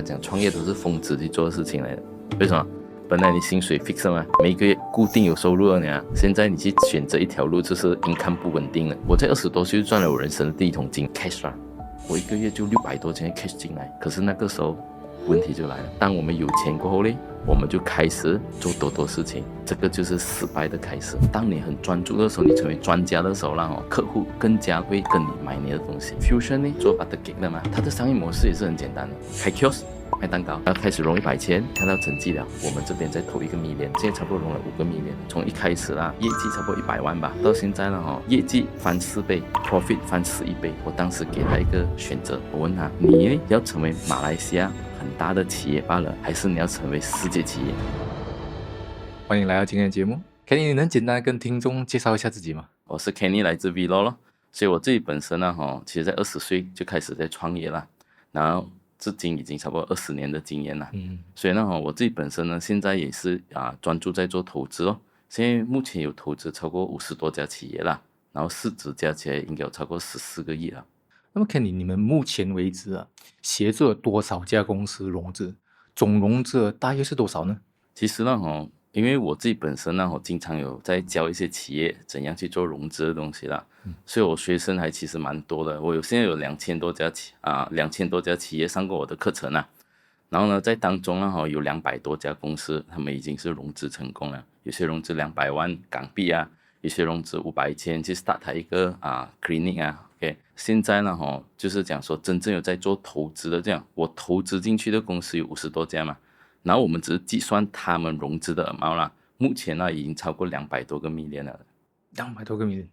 家讲，创业都是疯子去做的事情来的。为什么？本来你薪水 fix 嘛，每个月固定有收入了呢。现在你去选择一条路，就是 income 不稳定了。我在20多岁就赚了我人生的第一桶金 cash 啦，我一个月就600多千 cash 进来。可是那个时候问题就来了，当我们有钱过后呢，我们就开始做多事情，这个就是失败的开始。当你很专注的时候，你成为专家的时候啦，客户更加会跟你买你的东西。Fusion 呢，做 butter cake 的嘛，它的商业模式也是很简单的，开 kiosk 卖蛋糕，要开始融100千，看到成绩了，我们这边再投1个million，现在差不多融了5个million。从一开始啦，业绩差不多100万吧，到现在了业绩翻4倍 ，profit 翻11倍。我当时给他一个选择，我问他，你呢要成为马来西亚很大的企业罢了，还是你要成为世界企业？欢迎来到今天的节目。Kenny， 你能简单跟听众介绍一下自己吗？我是 Kenny， 来自 Vlog 咯。所以我自己本身呢，其实在20岁就开始在创业了，然后至今已经差不多20年的经验了。所以呢，我自己本身呢，现在也是专注在做投资咯。现在目前有投资超过50多家企业啦，然后市值加起来应该有超过14个亿了。那么 Kenny， 你们目前为止协助了多少家公司融资？总融资大约是多少呢？其实呢，因为我自己本身呢，我经常有在教一些企业怎样去做融资的东西啦，所以我学生还其实蛮多的。我现在有2000多家企业上过我的课程啊。然后呢，在当中呢，有200多家公司，他们已经是融资成功了。有些融资200万港币啊，有些融资500千去 start 它一个clinic 啊。OK， 现在呢，就是讲说真正有在做投资的这样，我投资进去的公司有50多家嘛。然后我们只是计算他们融资的amount啦，目前呢已经超过200多个 million 了。200多个 million，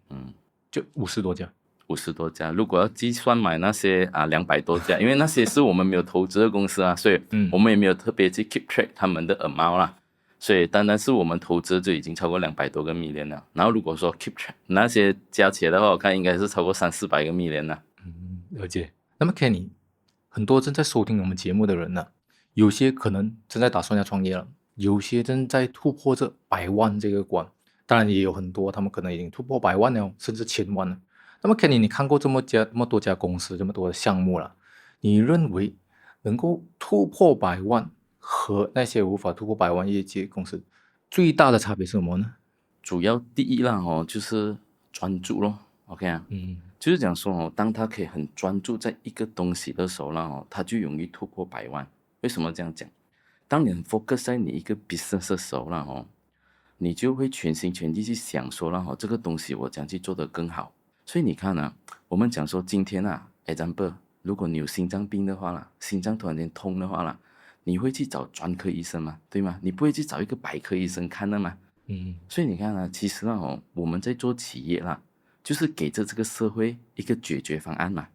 就50多家。50多家，如果要计算买那些200多家，因为那些是我们没有投资的公司啊，所以我们也没有特别去 keep track 他们的 amount 啦。所以单单是我们投资就已经超过200多个 million 了。然后如果说 keep track 那些加起来的话，我看应该是超过300-400个 million 了。了解。那么 Kenny， 很多正在收听我们节目的人呢，有些可能正在打算要创业了，有些正在突破这100万这个关，当然也有很多他们可能已经突破100万了，甚至1000万了。那么 Kenny， 你看过这么多家公司，这么多的项目了，你认为能够突破100万和那些无法突破100万业绩的公司最大的差别是什么呢？主要第一啦就是专注咯。 OK 啊，就是讲说当他可以很专注在一个东西的时候啦他就容易突破100万。为什么这样讲？当你很 focus 在你一个 business 的时候啦你就会全心全意去想说啦这个东西我将去做得更好。所以你看我们讲说今天example， 如果你有心脏病的话啦，心脏突然间痛的话啦，你会去找专科医生吗？对吗？你不会去找一个百科医生看的吗？所以你看其实我们在做企业啦，就是给这个社会一个解决方案嘛。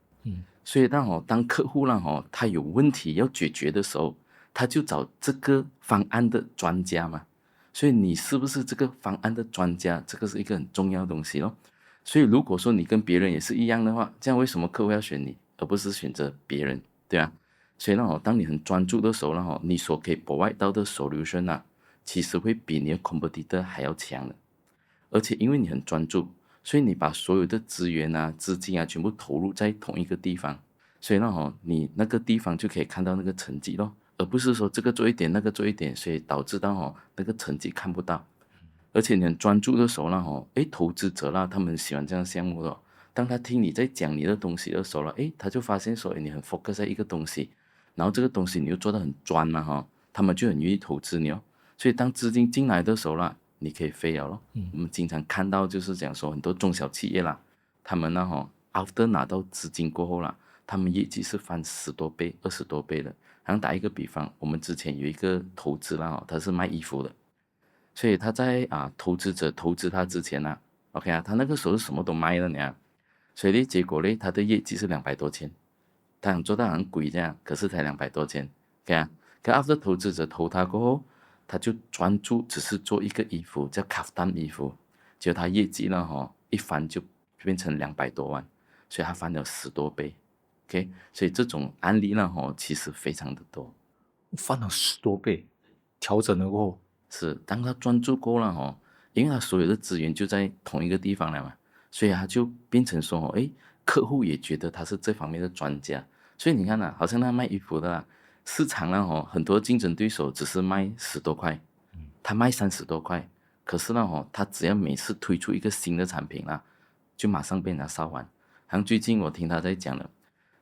所以当客户他有问题要解决的时候，他就找这个方案的专家嘛。所以你是不是这个方案的专家，这个是一个很重要的东西咯。所以如果说你跟别人也是一样的话，这样为什么客户要选你而不是选择别人，对吧？所以当你很专注的时候你所可以 provide 到的 solution其实会比你的 competitor 还要强的。而且因为你很专注，所以你把所有的资源资金全部投入在同一个地方，所以你那个地方就可以看到那个成绩咯，而不是说这个做一点那个做一点，所以导致到那个成绩看不到。而且你很专注的时候投资者他们喜欢这样项目的，当他听你在讲你的东西的时候他就发现说你很 focus 在一个东西，然后这个东西你又做得很专他们就很愿意投资你所以当资金进来的时候你可以飞了咯。我们经常看到就是讲说很多中小企业他们after 拿到资金过后他们业绩是翻10多倍20多倍的。好像打一个比方，我们之前有一个投资他是卖衣服的，所以他在投资者投资他之前OK 他那个时候是什么都卖了呢，所以结果他的业绩是200多千，他想做到很贵这样，可是才200多千。可 after 投资者投他过后，他就专注只是做一个衣服叫 kaftan 衣服，结果他业绩一翻就变成200多万，所以他翻了10多倍。OK， 所以这种案例其实非常的多，翻了10多倍，调整了过后，是当他专注过了因为他所有的资源就在同一个地方了嘛，所以他就变成说客户也觉得他是这方面的专家。所以你看好像那卖衣服的市场呢很多竞争对手只是卖10多块，他卖30多块，可是呢他只要每次推出一个新的产品啦，就马上被人家烧完。像最近我听他在讲了，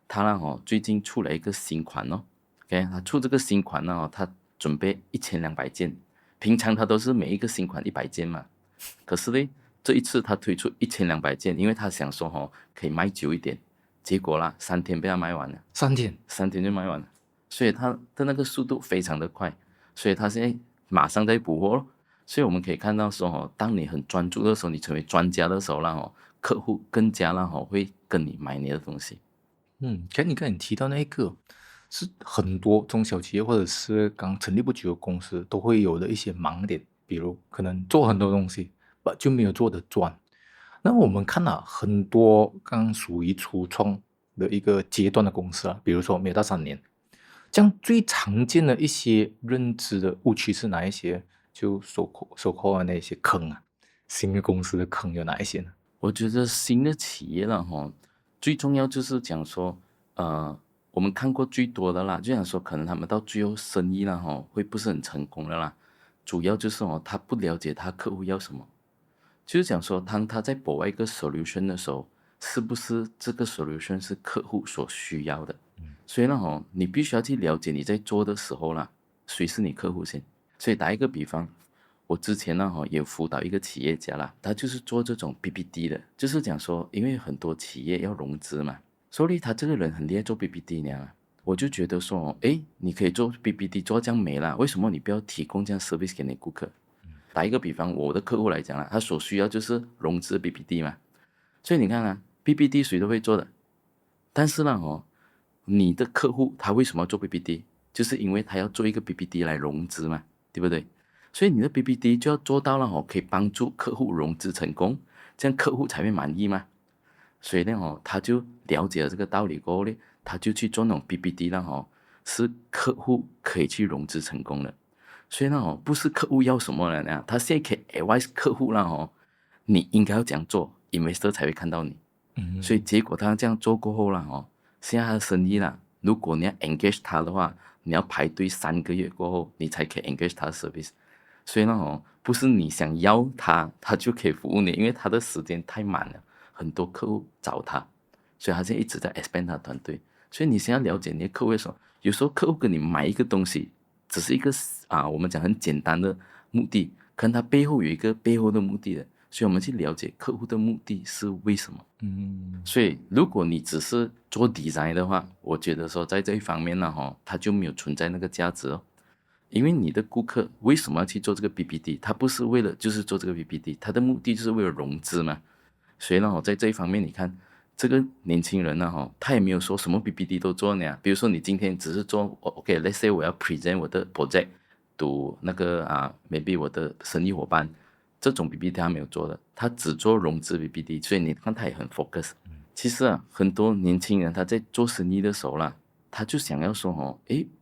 他呢最近出了一个新款OK， 他出这个新款呢他准备1200件，平常他都是每一个新款100件嘛，可是呢这一次他推出1200件，因为他想说可以卖久一点，结果啦3天被他卖完了，3天，3天就卖完了，所以他的那个速度非常的快，所以他现在马上在补货咯。所以我们可以看到说当你很专注的时候，你成为专家的时候啦客户更加会跟你买你的东西。你刚才提到那个是很多中小企业或者是刚成立不久的公司都会有的一些盲点，比如可能做很多东西就没有做得专。那我们看了很多刚属于初创的一个阶段的公司比如说没有到3年，这样最常见的一些认知的误区是哪一些？就所扣的那些坑新的公司的坑有哪一些呢？我觉得新的企业了最重要就是讲说我们看过最多的啦，就想说可能他们到最后生意啦会不是很成功的啦，主要就是他不了解他客户要什么，就是讲说当他在博外一个 solution 的时候，是不是这个 solution 是客户所需要的。所以呢你必须要去了解你在做的时候啦，谁是你客户先。所以打一个比方，我之前呢也辅导一个企业家啦，他就是做这种 PPT 的，就是讲说因为很多企业要融资嘛，所以他这个人很厉害做 PPT 呢，我就觉得说你可以做 PPT 做这样美啦，为什么你不要提供这样 service 给你顾客。打一个比方，我的客户来讲他所需要就是融资 PPT 嘛，所以你看PPT 谁都会做的，但是呢你的客户他为什么要做 PPT， 就是因为他要做一个 PPT 来融资嘛，对不对？所以你的 PPT 就要做到了可以帮助客户融资成功，这样客户才会满意嘛。所以呢他就了解了这个道理过后呢，他就去做那种 PPT 是客户可以去融资成功的。所以呢不是客户要什么呢，他现在可以 advise 客户你应该要这样做 investor 才会看到你。所以结果他这样做过后啦现在他的生意啦，如果你要 engage 他的话，你要排队3个月过后你才可以 engage 他的 service。所以呢不是你想要他就可以服务你，因为他的时间太满了，很多客户找他，所以他现在一直在 expand 他的团队。所以你先要了解你的客户为什么，有时候客户跟你买一个东西只是一个我们讲很简单的目的，可能他背后有一个背后的目的的，所以我们去了解客户的目的是为什么。所以如果你只是做 design 的话，我觉得说在这一方面呢它就没有存在那个价值因为你的顾客为什么要去做这个 PPT， 他不是为了就是做这个 PPT， 他的目的就是为了融资嘛。所以呢在这一方面你看这个年轻人呢他也没有说什么 PPT 都做呢。比如说你今天只是做 OK let's say 我要 present 我的 project to 那个maybe 我的生意伙伴，这种 PPT 他没有做的，他只做融资 PPT， 所以你看他也很 focus。其实很多年轻人他在做生意的时候啦，他就想要说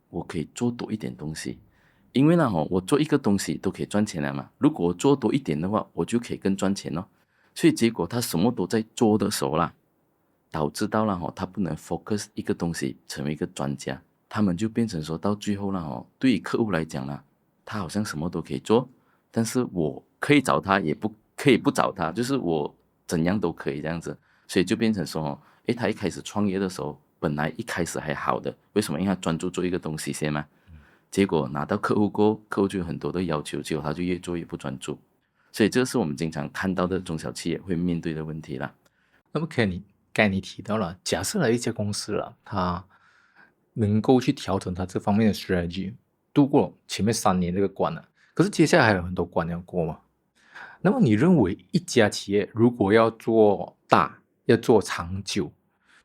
我可以做多一点东西，因为呢我做一个东西都可以赚钱了嘛，如果我做多一点的话，我就可以更赚钱所以结果他什么都在做的时候啦，导致到了他不能 focus 一个东西成为一个专家，他们就变成说到最后了对于客户来讲啦，他好像什么都可以做，但是我可以找他也不可以不找他，就是我怎样都可以这样子。所以就变成说他一开始创业的时候本来一开始还好的，为什么？因为他专注做一个东西先嘛，结果拿到客户过后，客户就有很多的要求，结果他就越做越不专注。所以这是我们经常看到的中小企业会面对的问题啦。那么刚才你提到了，假设了一家公司了，它能够去调整它这方面的 strategy， 度过前面3年这个关了，可是接下来还有很多关要过嘛。那么你认为一家企业如果要做大，要做长久，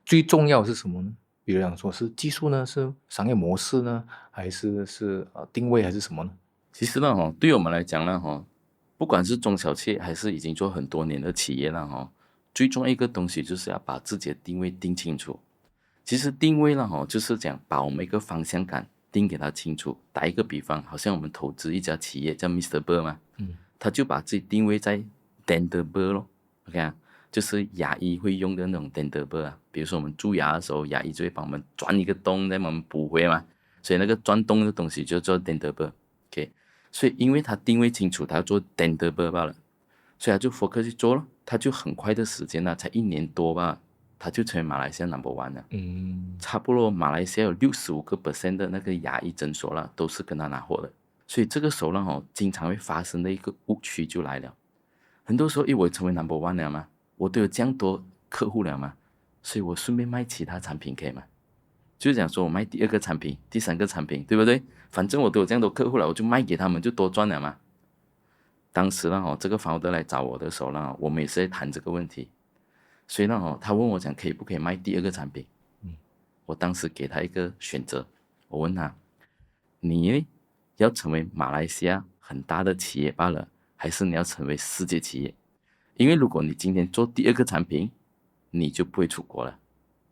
最重要的是什么呢？比如讲说是技术呢，是商业模式呢，还是定位，还是什么呢？其实呢对我们来讲呢不管是中小企业还是已经做很多年的企业了最重要一个东西就是要把自己的定位定清楚。其实定位了就是讲把我们一个方向感定给它清楚。打一个比方，好像我们投资一家企业叫 Mr. Bird 嘛，他就把自己定位在 Dental Bird 咯 OK 就是牙医会用的那种 Dental Bird 比如说我们蛀牙的时候，牙医就会帮我们钻一个洞再帮我们补回嘛。所以那个转动的东西就做 Denderberg，OK， 所以因为他定位清楚，他做 Denderberg 罢了，所以他就 focus 去做了，他就很快的时间才1年多吧，他就成为马来西亚 No.1 了。差不多马来西亚有65% 的那个牙医诊所啦，都是跟他拿货的。所以这个时候呢，经常会发生的一个误区就来了。很多时候，因为我成为 No.1 了嘛，我都有这样多客户了嘛，所以我顺便卖其他产品可以吗？就是讲说我卖第2个产品、第3个产品，对不对？反正我都有这样多客户了，我就卖给他们，就多赚了嘛。当时呢，这个founder来找我的时候呢，我们也是在谈这个问题。所以呢，他问我讲可以不可以卖第2个产品？我当时给他一个选择，我问他，你要成为马来西亚很大的企业罢了，还是你要成为世界企业？因为如果你今天做第2个产品，你就不会出国了，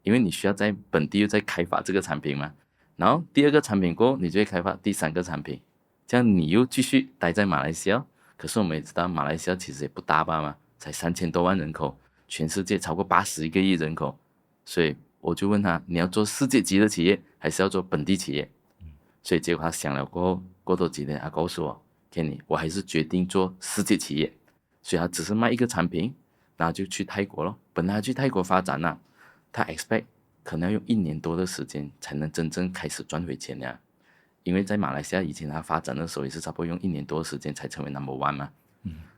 因为你需要在本地又在开发这个产品嘛。然后第2个产品过后，你就会开发第3个产品，这样你又继续待在马来西亚。可是我们也知道，马来西亚其实也不大吧嘛，才3000多万人口，全世界超过81个亿人口，所以我就问他，你要做世界级的企业，还是要做本地企业？所以结果他想了过后，过多几天他告诉我 Kenny， 我还是决定做世界企业。所以他只是卖1个产品，然后就去泰国了。本来他去泰国发展了，他 expect 可能要用1年多的时间才能真正开始赚回钱呀。因为在马来西亚以前他发展的时候也是差不多用1年多的时间才成为 No.1 嘛。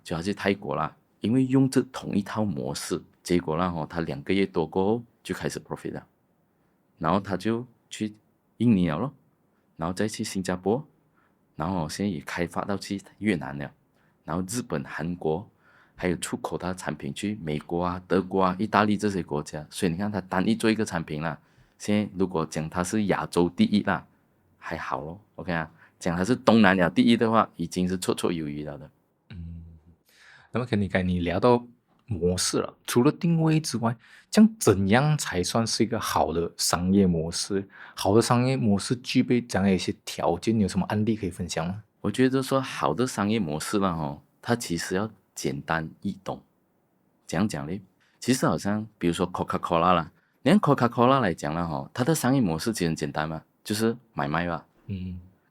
就他去泰国啦，因为用这同一套模式，结果呢，他2个月多过后就开始 profit 了。然后他就去印尼了咯，然后再去新加坡，然后现在也开发到去越南了，然后日本、韩国，还有出口他的产品去美国啊、德国啊、意大利这些国家。所以你看他单一做一个产品啦，现在如果讲他是亚洲第1啦，还好咯 OK 啊。讲他是东南亚第1的话，已经是绰绰有余了的。那么跟你聊到模式了，除了定位之外，这样怎样才算是一个好的商业模式？好的商业模式具备怎样的一些条件？你有什么案例可以分享吗？我觉得说好的商业模式啦，它其实要简单易懂。怎样讲呢？其实好像比如说 Coca-Cola 啦，你看 Coca-Cola 来讲啦，它的商业模式其实很简单嘛，就是买卖吧。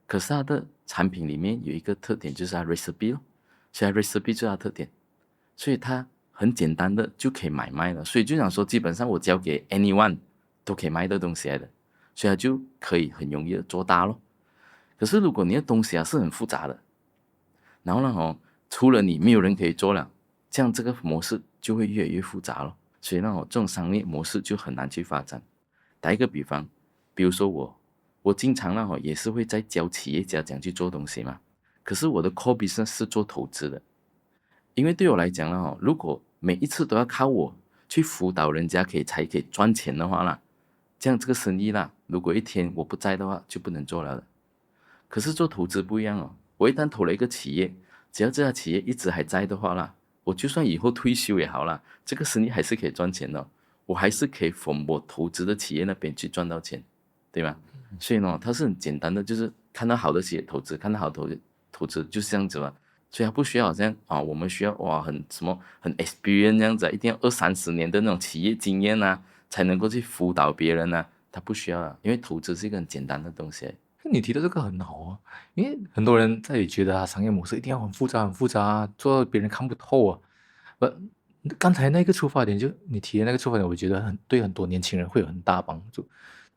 可是它的产品里面有一个特点，就是它 recipe 咯，所以它 recipe 就是它的特点，所以它很简单的就可以买卖了。所以就想说，基本上我交给 anyone 都可以卖的东西来的，所以它就可以很容易的做大咯。可是如果你的东西是很复杂的，然后呢，除了你没有人可以做了，这样这个模式就会越来越复杂了。所以呢，这种商业模式就很难去发展。打一个比方，比如说我经常呢也是会在教企业家怎样去做东西嘛。可是我的 core business 是做投资的，因为对我来讲呢，如果每一次都要靠我去辅导人家才可以赚钱的话啦，这样这个生意啦，如果一天我不在的话，就不能做了的。可是做投资不一样哦，我一旦投了一个企业，只要这家企业一直还在的话啦，我就算以后退休也好啦，这个生意还是可以赚钱的，我还是可以从我投资的企业那边去赚到钱，对吗？所以呢，它是很简单的，就是看到好的企业投资，看到好的投资就是这样子嘛。所以它不需要好像我们需要很 experience 这样子一定要20-30年的那种企业经验啊，才能够去辅导别人啊。它不需要因为投资是一个很简单的东西。你提的这个很好啊，因为很多人在觉得商业模式一定要很复杂、很复杂，做到别人看不透啊。刚才那个出发点，就你提的那个出发点，我觉得对很多年轻人会有很大帮助。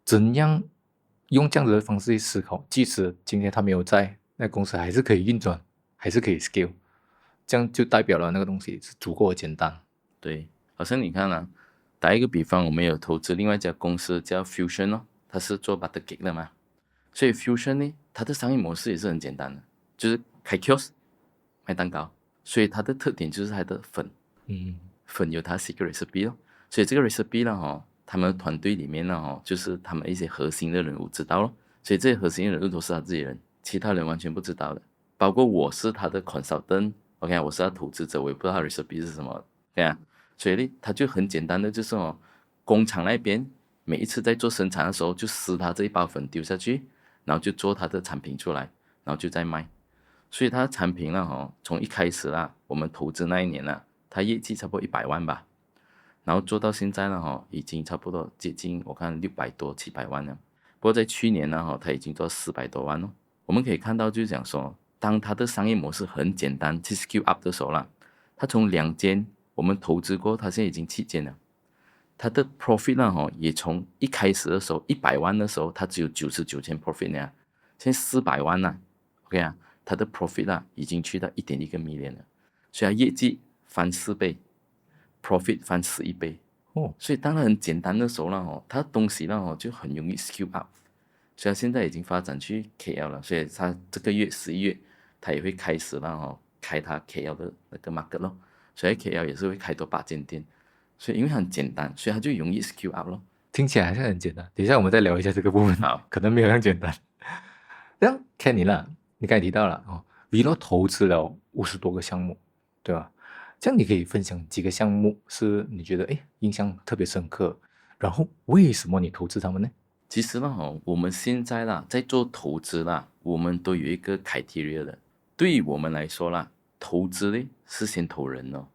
怎样用这样子的方式去思考，即使今天他没有在，那公司还是可以运转，还是可以 scale，这样就代表了那个东西是足够的简单。对，好像你看啊，打一个比方，我们有投资另外一家公司叫 Fusion 哦，它是做 butter cake 的嘛。所以 Fusion 呢，它的商业模式也是很简单的，就是开 kiosk 卖蛋糕。所以它的特点就是它的粉，粉有它 secret recipe 哦。所以这个 recipe 呢，他们团队里面呢，就是他们一些核心的人物知道咯。所以这些核心的人物都是他自己人，其他人完全不知道的。包括我是他的 consultant，OK， 我是他投资者，我也不知道他 recipe 是什么，对啊。所以呢，他就很简单的就是工厂那边每一次在做生产的时候，就撕他这一包粉丢下去。然后就做他的产品出来，然后就在卖。所以他的产品呢，从一开始啦，我们投资那一年啦，他业绩差不多100万吧，然后做到现在呢，已经差不多接近我看600多700万了。不过在去年呢，他已经做400多万了。我们可以看到，就是讲说，当他的商业模式很简单，去 scale up 的时候啦，他从2间我们投资过，他现在已经7间了。他的 profit 呢，也从一开始的时候100万的时候，他只有99千 profit 呢，现在400万了 ，OK 啊，他的 profit 啊已经去到1.1个 million 了，所以他业绩翻4倍 ，profit 翻11倍。所以当然很简单的时候呢，他的东西呢就很容易 scale up。所以他现在已经发展去 KL 了，所以他这个月11月他也会开始了开他 KL 的那个 market 咯，所以 KL 也是会开多8间店。所以因为很简单，所以它就容易 scale up 咯。听起来好像很简单，等一下我们再聊一下这个部分。好，可能没有那么简单。这样 Kenny 啦，你刚才提到了Velo 投资了50多个项目，对吧？这样你可以分享几个项目是你觉得印象特别深刻，然后为什么你投资他们呢？其实呢我们现在啦在做投资啦，我们都有一个 criteria 的。对于我们来说啦，投资呢是先投人哦。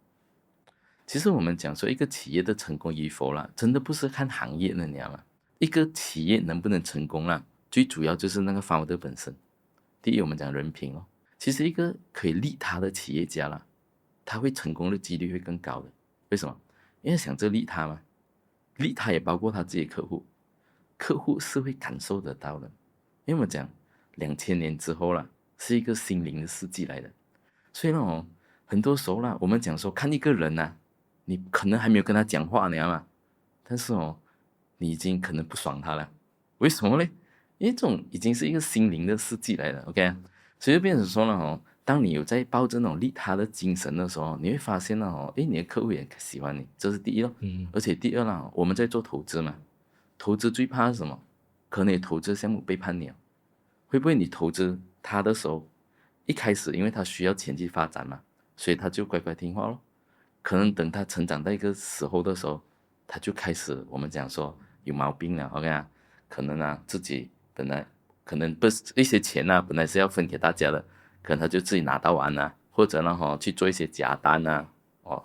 其实我们讲说一个企业的成功与否啦，真的不是看行业的，你知道吗？一个企业能不能成功啦，最主要就是那个 founder 本身。第一，我们讲人品哦。其实一个可以利他的企业家啦，他会成功的几率会更高的。为什么？因为想着利他嘛，利他也包括他自己客户，客户是会感受得到的。因为我们讲2000年之后啦，是一个心灵的世纪来的，所以呢很多时候啦，我们讲说看一个人啊，你可能还没有跟他讲话，你知道吗？但是你已经可能不爽他了。为什么呢？因为这种已经是一个心灵的世纪来了 ，OK？ 所以就变成说了当你有在抱着那种利他的精神的时候，你会发现你的客户也喜欢你，这是第一咯。而且第二啦，我们在做投资嘛，投资最怕是什么？可能你投资项目背叛你了，会不会你投资他的时候，一开始因为他需要钱去发展嘛，所以他就乖乖听话咯。可能等他成长到一个时候的时候，他就开始我们讲说有毛病了 ，OK 啊？可能自己本来可能不是一些钱本来是要分给大家的，可能他就自己拿到完或者呢去做一些假单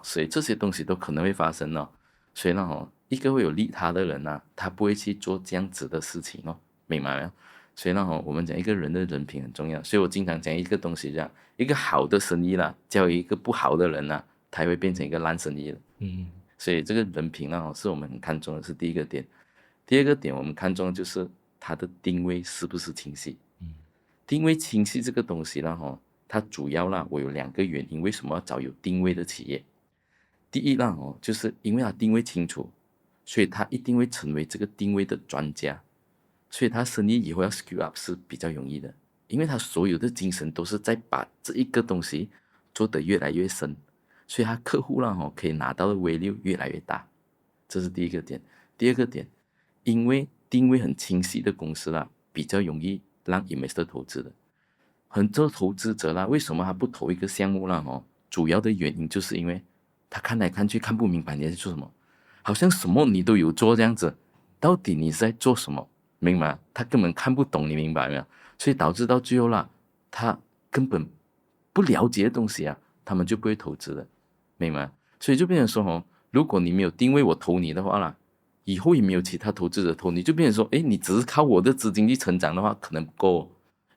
所以这些东西都可能会发生哦。所以呢一个会有利他的人他不会去做这样子的事情哦，明白没有？所以呢我们讲一个人的人品很重要，所以我经常讲一个东西这样，一个好的生意啦，交一个不好的人他会变成一个烂生意了。所以这个人品是我们很看重的，是第一个点。第二个点我们看重的就是它的定位是不是清晰。定位清晰这个东西它主要我有2个原因，为什么要找有定位的企业。第一就是因为它定位清楚，所以它一定会成为这个定位的专家，所以他生意以后要 scale up 是比较容易的，因为他所有的精神都是在把这一个东西做得越来越深，所以他客户可以拿到的 value 越来越大，这是第一个点。第二个点，因为定位很清晰的公司比较容易让 investor 投资的。很多投资者为什么他不投一个项目主要的原因就是因为他看来看去看不明白你在做什么，好像什么你都有做这样子，到底你是在做什么？明白？他根本看不懂，你明白没有？所以导致到最后他根本不了解的东西他们就不会投资的，明白？所以就变成说如果你没有定位我投你的话以后也没有其他投资者投你，就变成说你只是靠我的资金去成长的话可能不够，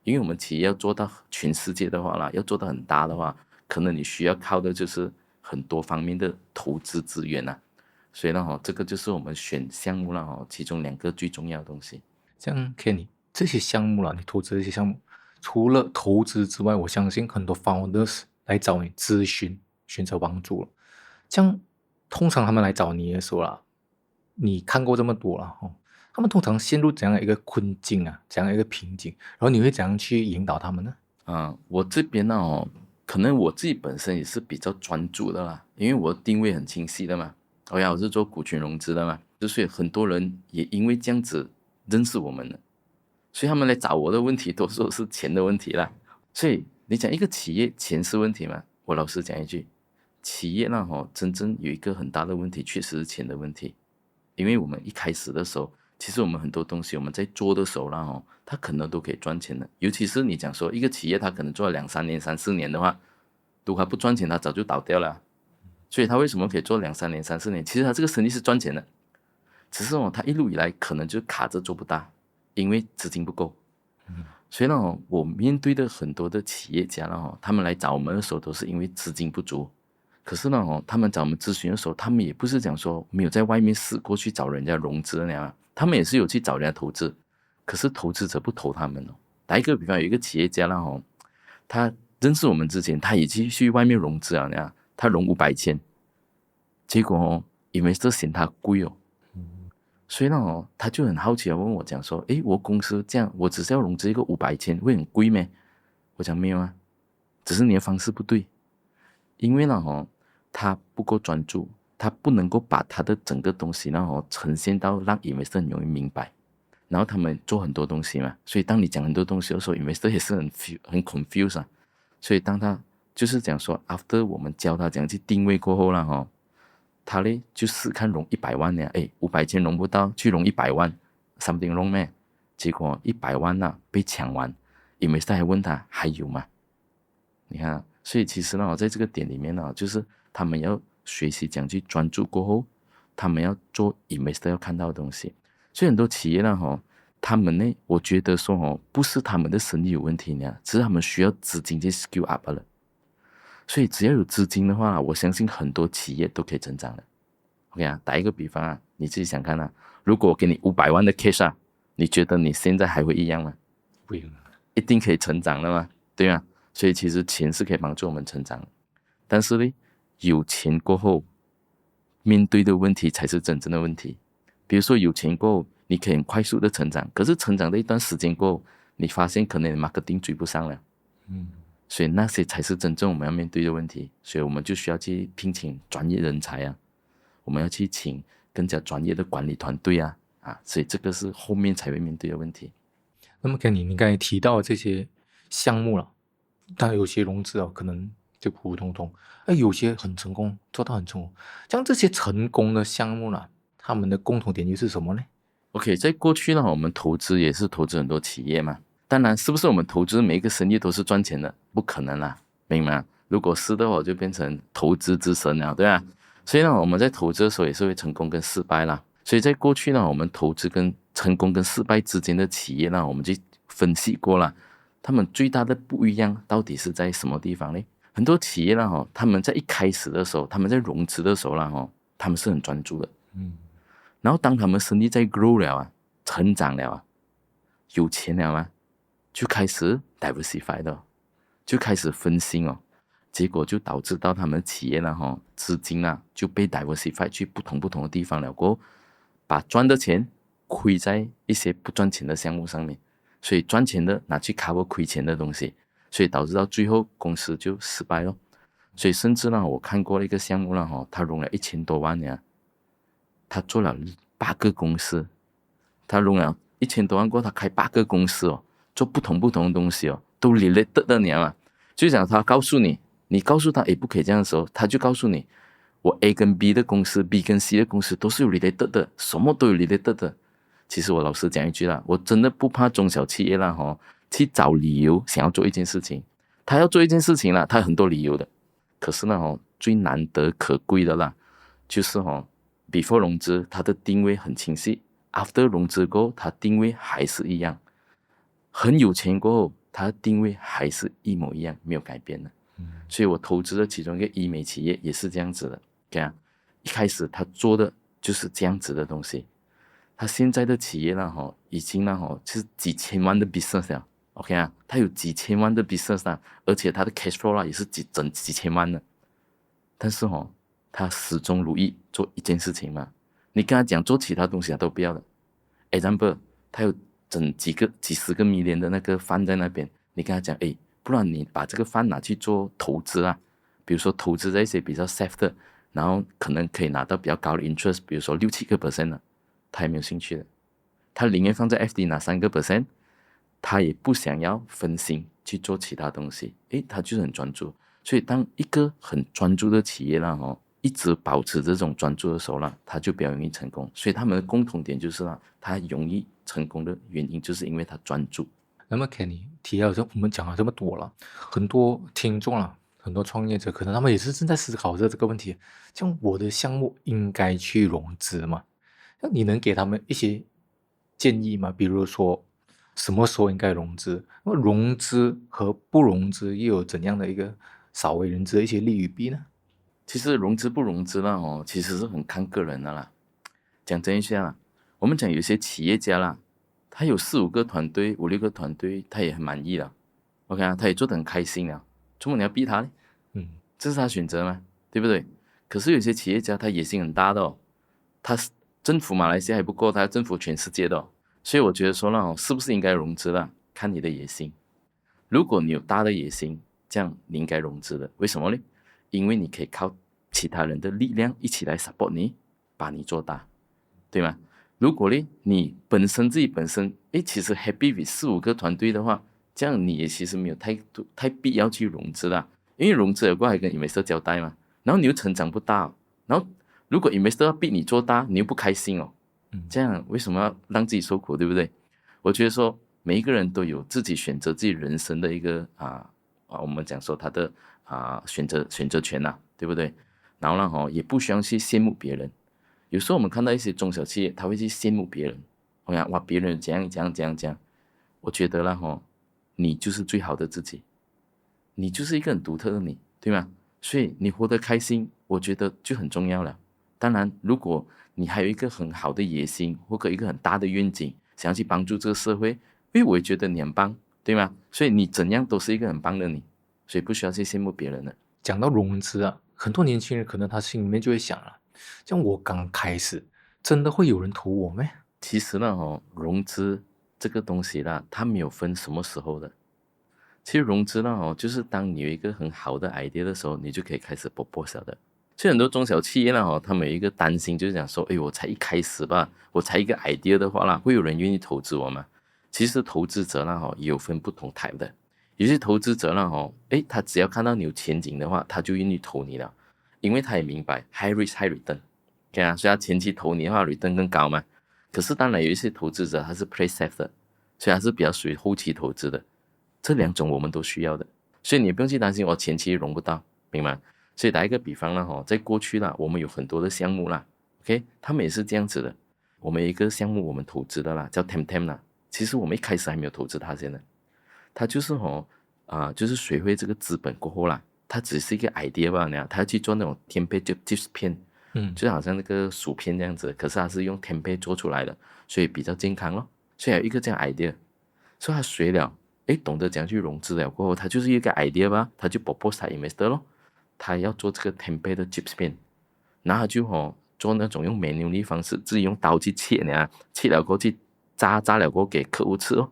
因为我们企业要做到全世界的话要做到很大的话，可能你需要靠的就是很多方面的投资资源所以这个就是我们选项目其中2个最重要的东西。像 Kenny 这些项目你投资这些项目，除了投资之外，我相信很多 founders 来找你咨询，寻找帮助了。这样通常他们来找你的时候你看过这么多了他们通常陷入怎样的一个困境怎样的一个瓶颈，然后你会怎样去引导他们呢？我这边可能我自己本身也是比较专注的啦，因为我的定位很清晰的嘛。我是做股权融资的嘛，所以很多人也因为这样子认识我们了，所以他们来找我的问题多数是钱的问题啦。所以你讲一个企业钱是问题吗？我老实讲一句，企业真正有一个很大的问题确实是钱的问题。因为我们一开始的时候，其实我们很多东西我们在做的时候它可能都可以赚钱的。尤其是你讲说一个企业它可能做了2-3年3、4年的话，如果它不赚钱它早就倒掉了。所以他为什么可以做2、3年3、4年？其实他这个生意是赚钱的，只是他一路以来可能就卡着做不大。因为资金不够。所以呢，我面对的很多的企业家呢，他们来找我们的时候都是因为资金不足。可是呢，他们找我们咨询的时候，他们也不是讲说没有在外面试过去找人家融资那样，他们也是有去找人家投资，可是投资者不投他们哦。打一个比方，有一个企业家啦他认识我们之前，他也去外面融资啊，那样他融500千，结果investor嫌他贵哦。所以呢，他就很好奇的问我讲说，诶，我公司这样，我只是要融资一个500千，会很贵咩？我讲没有啊，只是你的方式不对。因为呢，他不够专注，他不能够把他的整个东西呢呈现到让 investor 很容易明白。然后他们做很多东西嘛，所以当你讲很多东西的时候 ，investor 也是很 confused 啊。所以当他就是讲说 ，after 我们教他怎样去定位过后啦他嘞就试看融100万呢，500千融不到，去融100万 ，something wrong 咩？结果100万被抢完 ，investor 还问他还有吗？你看，所以其实呢，在这个点里面呢，就是他们要学习怎样去专注过后，他们要做 investor 要看到的东西。所以很多企业呢他们呢，我觉得说不是他们的生意有问题呢，只是他们需要资金去 scale up 了。所以只要有资金的话，我相信很多企业都可以成长的。OK 啊，打一个比方啊，你自己想看啊，如果我给你500万的 cash 啊，你觉得你现在还会一样吗？不一样，一定可以成长的嘛，对吗？所以其实钱是可以帮助我们成长的，但是呢，有钱过后，面对的问题才是真正的问题。比如说有钱过后，你可以很快速的成长，可是成长的一段时间过后，你发现可能你 marketing 追不上了。所以那些才是真正我们要面对的问题，所以我们就需要去聘请专业人才啊，我们要去请更加专业的管理团队啊，所以这个是后面才会面对的问题。那么Kenny，你刚才提到这些项目了，但有些融资可能就普普通通，有些很成功，做到很成功。像这些成功的项目呢，他们的共同点又是什么呢？ OK， 在过去呢，我们投资也是投资很多企业嘛。当然，是不是我们投资每一个生意都是赚钱的？不可能啦，明白吗？如果是的话，就变成投资之神了，对吧？所以呢，我们在投资的时候也是会成功跟失败啦。所以在过去呢，我们投资跟成功跟失败之间的企业呢，我们就分析过了，他们最大的不一样到底是在什么地方呢？很多企业呢，他们在一开始的时候，他们在融资的时候啦，他们是很专注的。然后当他们生意在 grow 了成长了有钱了就开始 diversify 的，就开始分心结果就导致到他们企业资金就被 diversify 去不同的地方了，过后把赚的钱亏在一些不赚钱的项目上面，所以赚钱的拿去 cover 亏钱的东西，所以导致到最后公司就失败了。所以甚至我看过一个项目他融了1000多万呢，他做了8个公司，他融了1000多万过后，他开8个公司做不同的东西都 related 的，你知道吗？就讲他告诉你，你告诉他不可以这样的时候，他就告诉你，我 A 跟 B 的公司 B 跟 C 的公司都是有 related 的，什么都有 related 的。其实我老实讲一句啦，我真的不怕中小企业啦去找理由想要做一件事情。他要做一件事情啦，他有很多理由的，可是呢最难得可贵的啦，就是before 融资它的定位很清晰， after 融资过后它定位还是一样，很有钱过后它的定位还是一模一样，没有改变的。所以我投资的其中一个医美企业也是这样子的，对啊，一开始他做的就是这样子的东西，他现在的企业已经就是几千万的 business 了 ，OK 啊，他有几千万的 business 而且他的 cash flow 也是几千万的，但是他始终如一做一件事情嘛，你跟他讲做其他东西他都不要的。example， 他有几十个million的那个饭在那边，你跟他讲不然你把这个饭拿去做投资比如说投资在一些比较 safe 的，然后可能可以拿到比较高的 interest， 比如说6-7% 的，他也没有兴趣的。他宁愿放在 FD 拿3%，他也不想要分心去做其他东西，他就是很专注。所以当一个很专注的企业一直保持这种专注的时候他就比较容易成功。所以他们的共同点就是他容易成功的原因就是因为他专注。那么 Kenny 提到我们讲了这么多了，很多听众很多创业者可能他们也是正在思考着这个问题，像我的项目应该去融资吗？那你能给他们一些建议吗？比如说什么时候应该融资？那么融资和不融资又有怎样的一个少为人知的一些利与弊呢？其实融资不融资啦其实是很看个人的啦。讲真一下啦，我们讲有些企业家啦，他有4、5个团队、5、6个团队，他也很满意了。OK 啊，他也做得很开心了，怎么你要逼他呢？这是他选择嘛，对不对？可是有些企业家他野心很大的他是政府马来西亚还不够，他要政府全世界的所以我觉得说是不是应该融资啦，看你的野心。如果你有大的野心，这样你应该融资的。为什么呢？因为你可以靠其他人的力量一起来 support 你，把你做大，对吗？如果呢，你自己本身，其实 happy with 4、5个团队的话，这样你也其实没有太必要去融资啦，因为融资有过还跟 investor 交代嘛，然后你又成长不大，然后如果 investor 要逼你做大，你又不开心这样为什么要让自己受苦，对不对？我觉得说每一个人都有自己选择自己人生的一个我们讲说他的选择权对不对？然后呢也不需要去羡慕别人。有时候我们看到一些中小企业，他会去羡慕别人，哇别人怎样，我觉得你就是最好的自己，你就是一个很独特的你，对吗？所以你活得开心，我觉得就很重要了。当然，如果你还有一个很好的野心，或者一个很大的愿景，想要去帮助这个社会，因为我也觉得你很棒，对吗？所以你怎样都是一个很棒的你，所以不需要去羡慕别人的。讲到融资很多年轻人可能他心里面就会想了，像我刚开始，真的会有人投我咩？其实呢融资这个东西啦，它没有分什么时候的。其实融资呢就是当你有一个很好的 idea 的时候，你就可以开始propose的。其实很多中小企业呢他们有一个担心，就是讲说，我才一开始吧，我才一个 idea 的话啦，会有人愿意投资我吗？其实投资者呢也有分不同 type 的。有些投资者呢他只要看到你有前景的话，他就愿意投你了，因为他也明白 high risk high return， 对啊，所以他前期投你的话 return 更高嘛。可是当然有一些投资者他是 play safe 的，所以他是比较属于后期投资的。这两种我们都需要的，所以你不用去担心我前期融不到，明白？所以打一个比方啦在过去啦，我们有很多的项目啦 ，OK， 他们也是这样子的。我们有一个项目我们投资的啦，叫 Temtem 啦。其实我们一开始还没有投资它先的，它就是就是学会这个资本过后啦，它只是一个 idea 吧，它要去做那种天贝chips片，就好像那个薯片这样子，可是它是用天贝做出来的，所以比较健康咯。所以有一个这样 idea， 所以他学了。懂得怎样去融资了过后，他就是一个 idea 吧，他就 propose 他 investor 咯，他要做这个 tempeh 的 chips 片，然后他就做那种用 manual 方式，自己用刀去切呢，切了过后去炸了过后给客户吃哦，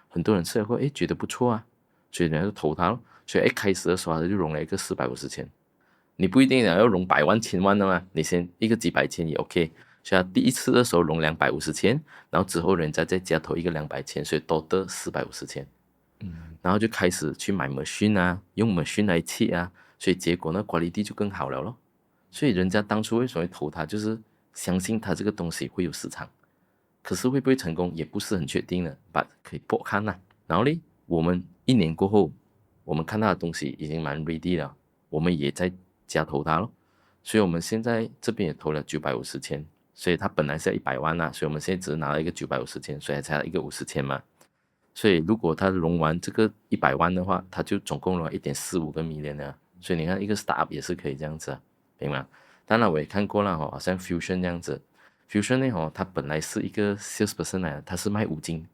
很多人吃了过后，觉得不错啊，所以人家就投他咯，所以一开始的时候他就融了一个450千，你不一定要融100万千万的嘛，你先一个几百千也 OK，所以他第一次的时候融250千，然后之后人家再加投一个200千，所以多的450千。然后就开始去买 machine 用 machine 来切所以结果呢 quality 就更好了咯。所以人家当初为什么会投他，就是相信他这个东西会有市场，可是会不会成功也不是很确定的， but 可以播看然后呢，我们1年过后，我们看到的东西已经蛮 ready 了，我们也在加投他咯。所以我们现在这边也投了950千，所以他本来是要100万所以我们现在只拿了一个950千，所以才一个50千嘛。所以如果他融完这个100万的话，他就总共融了1.45个 million 了。所以你看一个 startup 也是可以这样子明白吗？当然我也看过了好像 Fusion 这样子。Fusion 呢他本来是一个 sales person 来的，他是卖五金，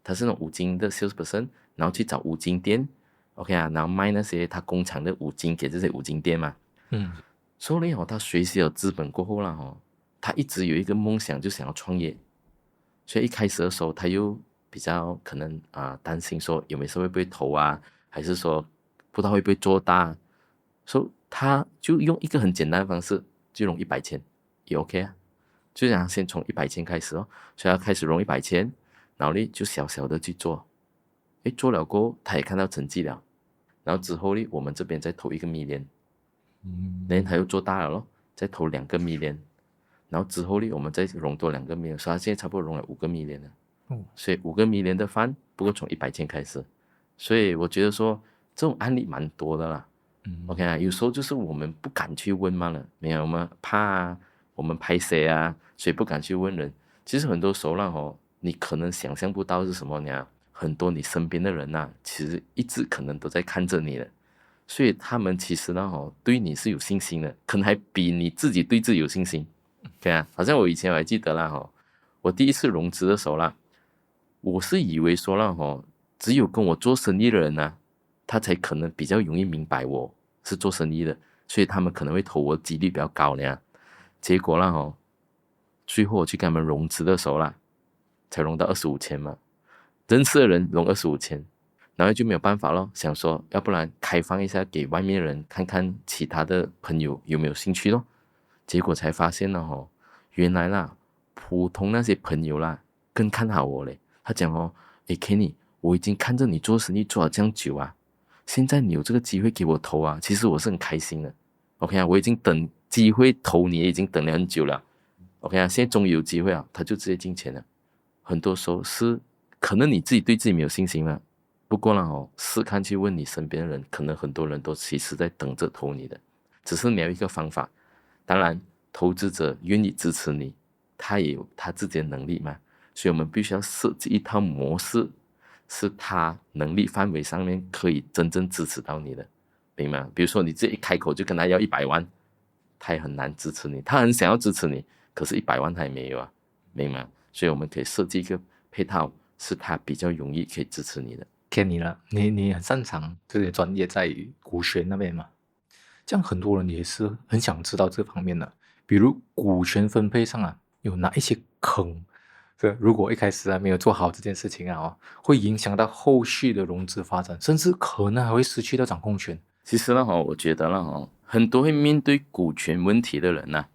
他是那种五金的 sales person， 然后去找五金店 OK 然后卖那些他工厂的五金给这些五金店嘛。所以他学习了资本过后了他一直有一个梦想，就想要创业。所以一开始的时候他又比较可能担心说有没有会不会投还是说不知道会不会做大，所以他就用一个很简单的方式就融100千也 OK 就想先从100千开始所以他开始融100千，然后呢就小小的去做，做了过后他也看到成绩了，然后之后呢我们这边再投1个 million，然后他又做大了咯，再投2个 million， 然后之后呢我们再融多2个 million， 所以他现在差不多融了5个 million 了。所以5个 million 的饭，不过从100千开始，所以我觉得说这种案例蛮多的啦。OK 有时候就是我们不敢去问嘛了，没有我们怕我们拍谁所以不敢去问人。其实很多时候你可能想象不到是什么呢？很多你身边的人啊，其实一直可能都在看着你的，所以他们其实呢，对你是有信心的，可能还比你自己对自己有信心。对啊，好像我以前我还记得啦，我第一次融资的时候啦，我是以为说啦，只有跟我做生意的人呢，他才可能比较容易明白我是做生意的，所以他们可能会投我的几率比较高呢。结果啦，最后我去跟他们融资的时候啦，才融到25,000嘛，认识的人融25,000，然后就没有办法咯，想说要不然开放一下给外面的人看看其他的朋友有没有兴趣咯。结果才发现了原来啦，普通那些朋友啦更看好我嘞。他讲诶 Kenny， 我已经看着你做生意做了这样久啊，现在你有这个机会给我投啊，其实我是很开心的。OK 啊，我已经等机会投你也已经等了很久了。OK 啊，现在终于有机会啊，他就直接进钱了。很多时候是可能你自己对自己没有信心了，不过呢试看去问你身边的人，可能很多人都其实在等着投你的，只是你要一个方法。当然投资者愿意支持你，他也有他自己的能力嘛，所以我们必须要设计一套模式，是他能力范围上面可以真正支持到你的，明白吗？比如说你这一开口就跟他要100万，他也很难支持你，他很想要支持你，可是100万他也没有啊，明白吗？所以我们可以设计一个配套，是他比较容易可以支持你的。Kenny 了，你很擅长这些专业在于股权那边嘛？这样很多人也是很想知道这方面的，比如股权分配上啊，有哪一些坑？如果一开始没有做好这件事情啊，会影响到后续的融资发展，甚至可能还会失去到掌控权。其实呢，我觉得呢，很多会面对股权问题的人呢，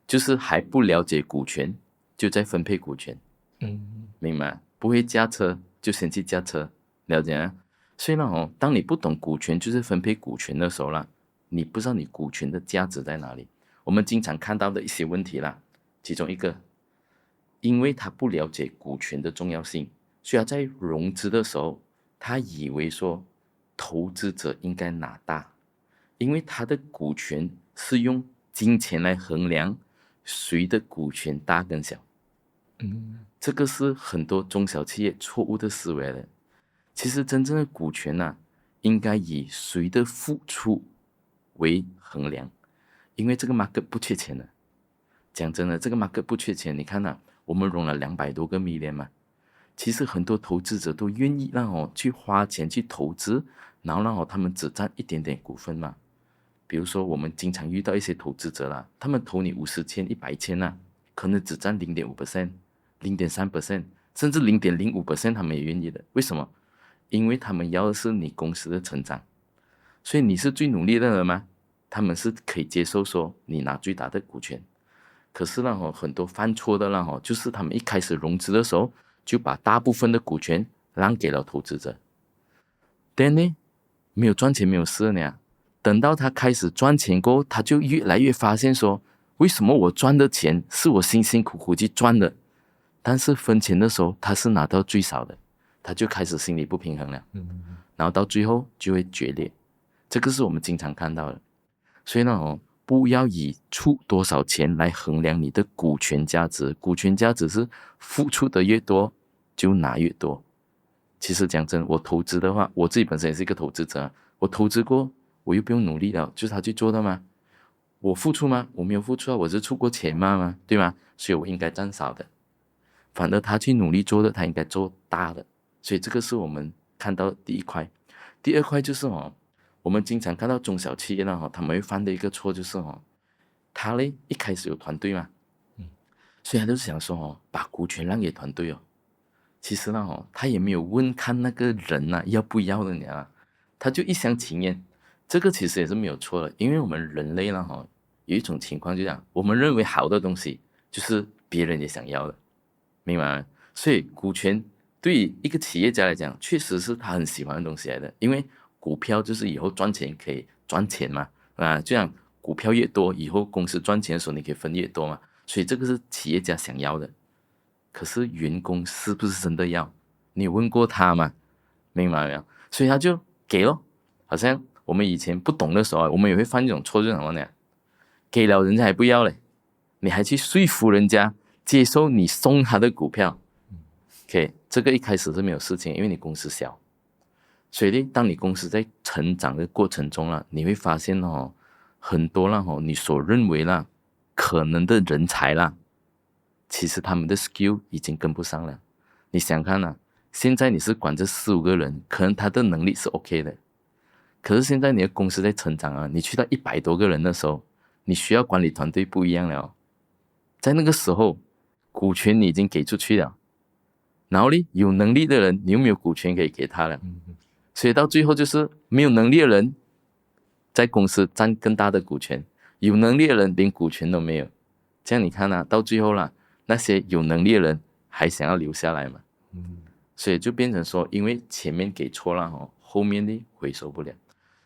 就是还不了解股权，就在分配股权。明白？不会驾车就先去驾车，了解啊？所以呢，当你不懂股权就是分配股权的时候啦，你不知道你股权的价值在哪里。我们经常看到的一些问题啦，其中一个，因为他不了解股权的重要性，所以他在融资的时候，他以为说投资者应该拿大，因为他的股权是用金钱来衡量谁的股权大跟小。这个是很多中小企业错误的思维了。其实真正的股权啊，应该以谁的付出为衡量，因为这个 market 不缺钱的。讲真的，这个 market 不缺钱，你看我们融了200多个 million 嘛，其实很多投资者都愿意让去花钱去投资，然后让他们只占一点点股份嘛。比如说我们经常遇到一些投资者啦，他们投你50千、100千啊，可能只占0.5%、0.3%，甚至0.05%，他们也愿意的。为什么？因为他们要的是你公司的成长，所以你是最努力的人吗？他们是可以接受说你拿最大的股权。可是呢，很多犯错的呢，就是他们一开始融资的时候，就把大部分的股权让给了投资者。但呢，没有赚钱没有事呢，等到他开始赚钱过后，他就越来越发现说，为什么我赚的钱是我辛辛苦苦去赚的，但是分钱的时候他是拿到最少的，他就开始心理不平衡了。然后到最后就会决裂，这个是我们经常看到的。所以呢，不要以出多少钱来衡量你的股权价值，股权价值是付出的越多就拿越多。其实讲真，我投资的话，我自己本身也是一个投资者，我投资过，我又不用努力了，就是他去做的吗？我付出吗？我没有付出啊，我是出过钱嘛，对吗？所以我应该占少的。反而他去努力做的，他应该做大的。所以这个是我们看到第一块。第二块就是我们经常看到中小企业呢，他们会犯的一个错就是他嘞一开始有团队嘛，所以他就是想说把股权让给团队其实呢他也没有问看那个人要不要的他就一厢情愿。这个其实也是没有错的，因为我们人类呢有一种情况就这样，我们认为好的东西就是别人也想要的，明白吗？所以股权对于一个企业家来讲，确实是他很喜欢的东西来的，因为股票就是以后赚钱可以赚钱嘛，这样股票越多，以后公司赚钱的时候你可以分越多嘛，所以这个是企业家想要的。可是员工是不是真的要？你有问过他吗？明白没有？所以他就给咯，好像我们以前不懂的时候我们也会犯这种错，就什么呢？给了人家还不要嘞，你还去说服人家接受你送他的股票， OK， 这个一开始是没有事情，因为你公司小。所以呢，当你公司在成长的过程中啦，你会发现很多啦你所认为啦可能的人才啦，其实他们的 skill 已经跟不上了。你想看啊，现在你是管这4-5个人，可能他的能力是 OK 的，可是现在你的公司在成长啊，你去到100多个人的时候，你需要管理团队不一样了。在那个时候，股权你已经给出去了，然后呢，有能力的人你又没有股权可以给他了，所以到最后就是没有能力的人在公司占更大的股权，有能力的人连股权都没有。这样你看啊，到最后啦，那些有能力的人还想要留下来嘛？所以就变成说，因为前面给错了后面的回收不了。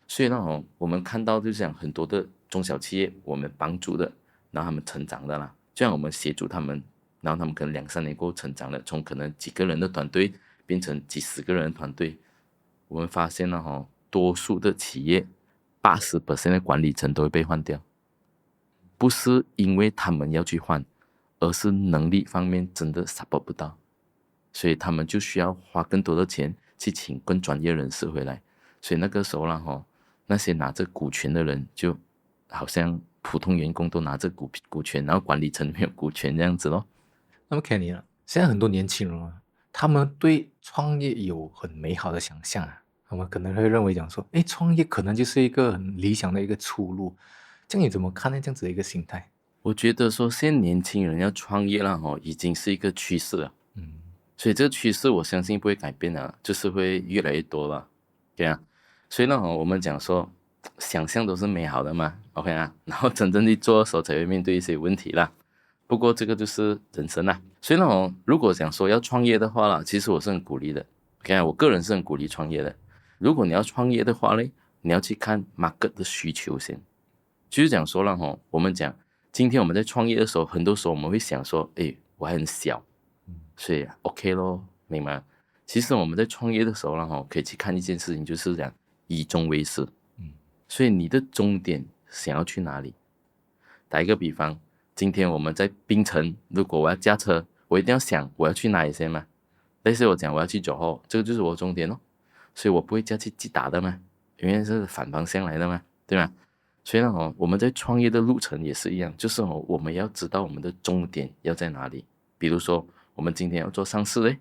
所以呢我们看到就像很多的中小企业，我们帮助的，然后他们成长的啦，就像我们协助他们，然后他们可能2-3年过后成长了，从可能几个人的团队变成几十个人的团队。我们发现了多数的企业80% 的管理层都会被换掉，不是因为他们要去换，而是能力方面真的 support 不到，所以他们就需要花更多的钱去请更专业人士回来。所以那个时候啦那些拿着股权的人就好像普通员工都拿着股权，然后管理层没有股权这样子咯。那么 Kenny 啊，现在很多年轻人啊，他们对创业有很美好的想象啊，他们可能会认为讲说，创业可能就是一个很理想的一个出路。这样你怎么看呢？这样子的一个心态？我觉得说现在年轻人要创业啦已经是一个趋势了。所以这个趋势我相信不会改变的，就是会越来越多了。对啊，所以呢我们讲说想象都是美好的嘛 OK 啊，然后真正去做的时候才会面对一些问题啦。不过这个就是人生啦。所以呢如果讲说要创业的话啦，其实我是很鼓励的。OK 啊，我个人是很鼓励创业的。如果你要创业的话呢，你要去看 market 的需求先。就是讲说啦我们讲今天我们在创业的时候，很多时候我们会想说我还很小，所以 OK 咯，明白？其实我们在创业的时候啦可以去看一件事情，就是讲以终为始。所以你的终点想要去哪里？打一个比方，今天我们在槟城，如果我要驾车，我一定要想我要去哪里先嘛。类似我讲我要去9号，这个就是我的终点咯。所以我不会驾去吉打的嘛，因为是反方向来的嘛，对吗？所以呢我们在创业的路程也是一样，就是我们要知道我们的终点要在哪里。比如说我们今天要做上市嘞，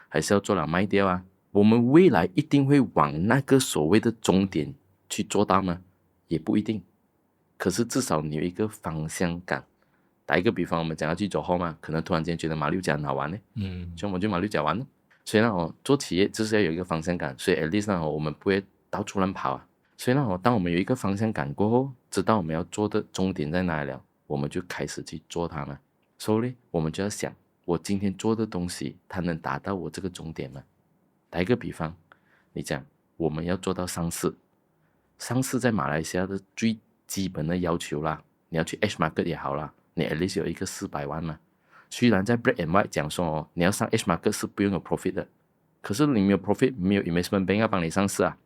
还是要做了卖掉啊？我们未来一定会往那个所谓的终点去做到吗？也不一定。可是至少你有一个方向感。打一个比方，我们讲要去9号嘛，可能突然间觉得马六甲很好玩呢，所以我们就马六甲玩了。所以呢做企业就是要有一个方向感，所以 at least 呢我们不会到处乱跑啊。所以呢当我们有一个方向感过后，知道我们要做的终点在哪里了，我们就开始去做它嘛。所以我们就要想，我今天做的东西它能达到我这个终点吗？打一个比方，你讲我们要做到上市，上市在马来西亚的最基本的要求啦，你要去 H market 也好啦，你 at least 有一个400万嘛。虽然在 Black and White 讲说你要上 H market 是不用有 profit 的，可是你没有 profit， 没有 investment bank 要帮你上市啊，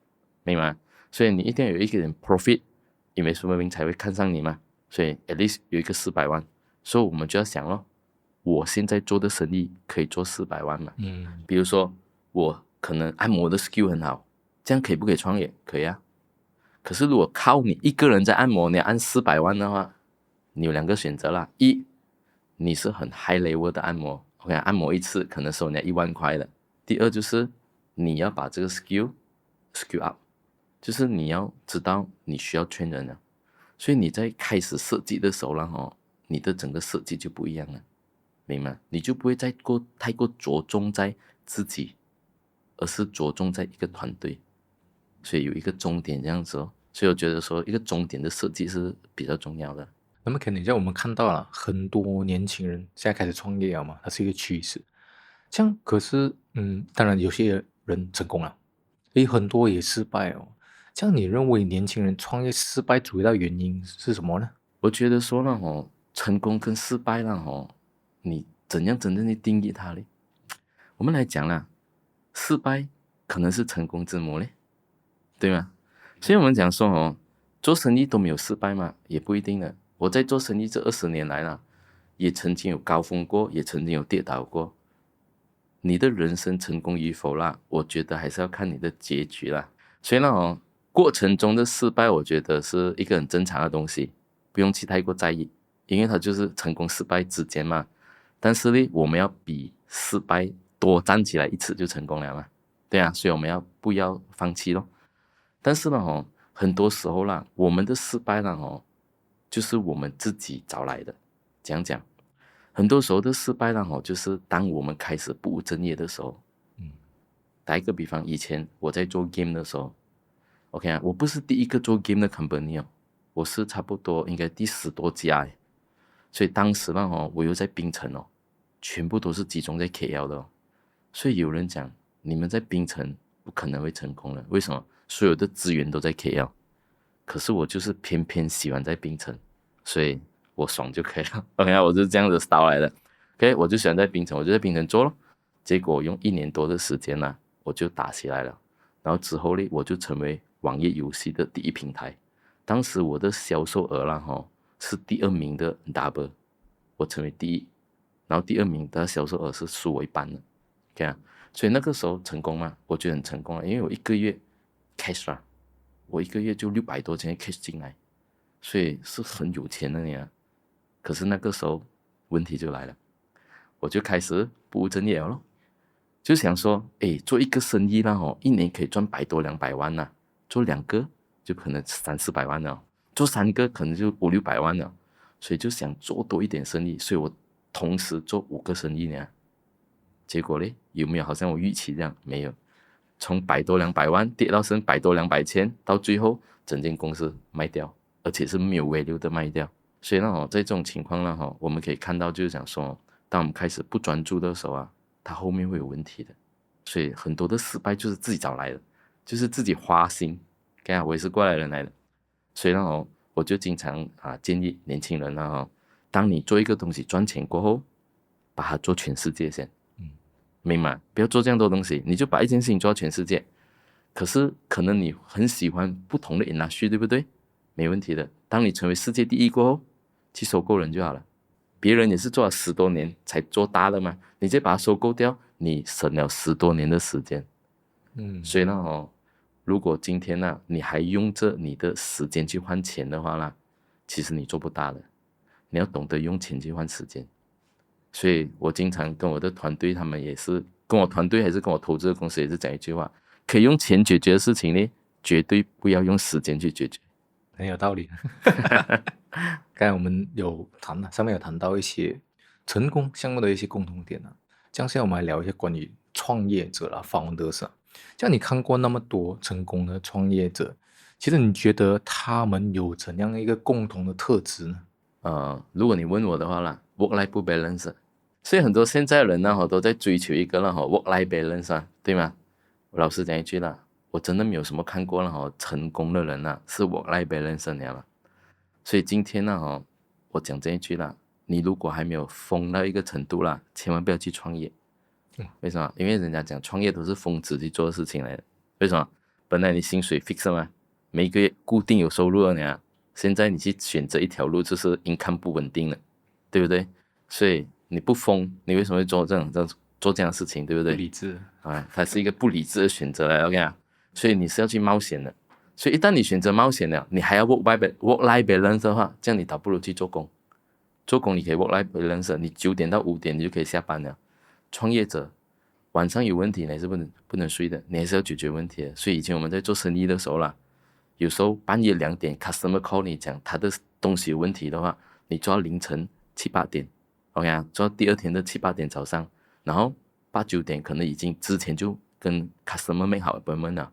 明白吗？所以你一定要有一点 profit， investment bank 才会看上你嘛。所以 at least 有一个400万，所以我们就要想咯，我现在做的生意可以做400万嘛？比如说我可能按摩的 skill 很好，这样可以不可以创业？可以啊。可是如果靠你一个人在按摩，你按400万的话，你有2个选择啦。一，你是很 high level 的按摩 ，OK， 按摩一次可能收人家1万块的。第二就是你要把这个 skill up， 就是你要知道你需要train人了。所以你在开始设计的时候啦你的整个设计就不一样了，明白？你就不会太过着重在自己，而是着重在一个团队。所以有一个终点这样子哦。所以我觉得说一个终点的设计是比较重要的。那么可能像我们看到了很多年轻人现在开始创业了嘛，它是一个趋势。这样可是当然有些人成功了，很多也失败哦。这样你认为年轻人创业失败主要的原因是什么呢？我觉得说呢成功跟失败啦你怎样真正去定义它嘞？我们来讲啦，失败可能是成功之母嘞，对吗？所以我们讲说做生意都没有失败嘛，也不一定的。我在做生意这20年来啦，也曾经有高峰过，也曾经有跌倒过。你的人生成功与否啦，我觉得还是要看你的结局啦。所以呢过程中的失败，我觉得是一个很正常的东西，不用去太过在意，因为它就是成功失败之间嘛。但是呢，我们要比失败多站起来一次就成功了嘛，对啊，所以我们不要放弃咯。但是呢很多时候啦，我们的失败啦就是我们自己找来的。讲很多时候的失败啦就是当我们开始不务正业的时候。打一个比方，以前我在做 game 的时候 OK 啊，我不是第一个做 game 的 company 我是差不多应该第10多家所以当时呢我又在槟城全部都是集中在 KL 的所以有人讲你们在槟城不可能会成功的，为什么？所有的资源都在 KL， 可是我就是偏偏喜欢在槟城，所以我爽就可以了。OK 啊，我就是这样的 style 来的。OK， 我就喜欢在槟城，我就在槟城做咯。结果用1年多的时间我就打起来了。然后之后呢，我就成为网页游戏的第一平台。当时我的销售额是第2名的 Double， 我成为第一，然后第2名的销售额是输我一半的。OK 啊，所以那个时候成功吗？我觉得很成功了，因为我1个月 cash 啦，我1个月就600多千 cash 进来，所以是很有钱的呀。可是那个时候问题就来了，我就开始不务正业了咯。就想说做一个生意啦1年可以赚100多200万啦，做2个就可能300-400万了，做3个可能就500-600万了，所以就想做多一点生意，所以我同时做5个生意呢。结果呢，有没有好像我预期这样？没有，从100多200万跌到剩100多200千，到最后整间公司卖掉，而且是没有 value 的卖掉。所以呢在这种情况呢我们可以看到，就是讲说，当我们开始不专注的时候它后面会有问题的。所以很多的失败就是自己找来的，就是自己花心。看我也是过来人来的，所以呢我就经常建议年轻人当你做一个东西赚钱过后，把它做全世界先。明白？不要做这样多东西，你就把一件事情做到全世界。可是可能你很喜欢不同的 industry， 对不对？没问题的。当你成为世界第一过后，去收购人就好了。别人也是做了10多年才做大的嘛，你再把它收购掉，你省了10多年的时间。所以呢如果今天你还用着你的时间去换钱的话其实你做不大的。你要懂得用钱去换时间。所以我经常跟我的团队，他们也是跟我团队还是跟我投资的公司也是讲一句话，可以用钱解决的事情呢，绝对不要用时间去解决。很有道理。刚才我们上面有谈到一些成功项目的一些共同点这样现在我们来聊一下关于创业者founders这样你看过那么多成功的创业者，其实你觉得他们有怎样一个共同的特质呢？如果你问我的话work-life balance， 所以很多现在的人都在追求一个work-life balance对吗？我老实讲一句我真的没有什么看过成功的人是 work-life balance 了。所以今天我讲这一句你如果还没有疯到一个程度千万不要去创业。为什么？因为人家讲创业都是疯子去做的事情来的。为什么？本来你薪水 fix 嘛，每个月固定有收入了现在你去选择一条路就是 income 不稳定了，对不对？所以你不疯，你为什么会做这样的事情，对不对？不理智它是一个不理智的选择来 OK 所以你是要去冒险的。所以一旦你选择冒险了，你还要 work-life balance 的话，这样你倒不如去做工。做工你可以 work-life balance， 你9点到5点你就可以下班了。创业者晚上有问题你还是不能睡的，你还是要解决问题的。所以以前我们在做生意的时候有时候半夜2点 customer call 你讲他的东西有问题的话，你做到凌晨7-8点 OK 做到第2天的7-8点早上，然后8-9点可能已经之前就跟 customer make 好 appointment 了，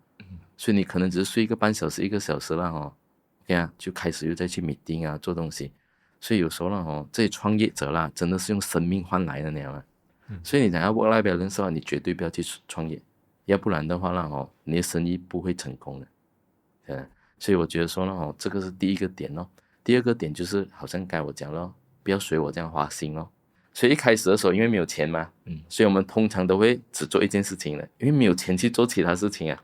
所以你可能只是睡一个半小时1个小时OK 就开始又再去 meeting 做东西。所以有时候这些创业者真的是用生命换来的那样所以你想要 work-life balance 的话，你绝对不要去创业，要不然的话你的生意不会成功的。所以我觉得说这个是第一个点第二个点就是好像该我讲了不要随我这样花心所以一开始的时候因为没有钱嘛所以我们通常都会只做一件事情的，因为没有钱去做其他事情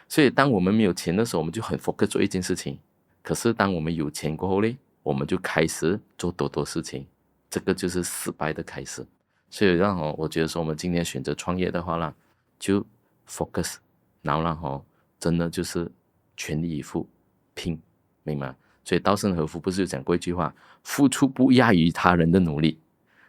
所以当我们没有钱的时候，我们就很 focus 做一件事情。可是当我们有钱过后呢，我们就开始做多事情，这个就是失败的开始。所以我觉得说我们今天选择创业的话啦，就 focus， 然后真的就是全力以赴拼，明白？所以稻盛和夫不是有讲过一句话，付出不亚于他人的努力。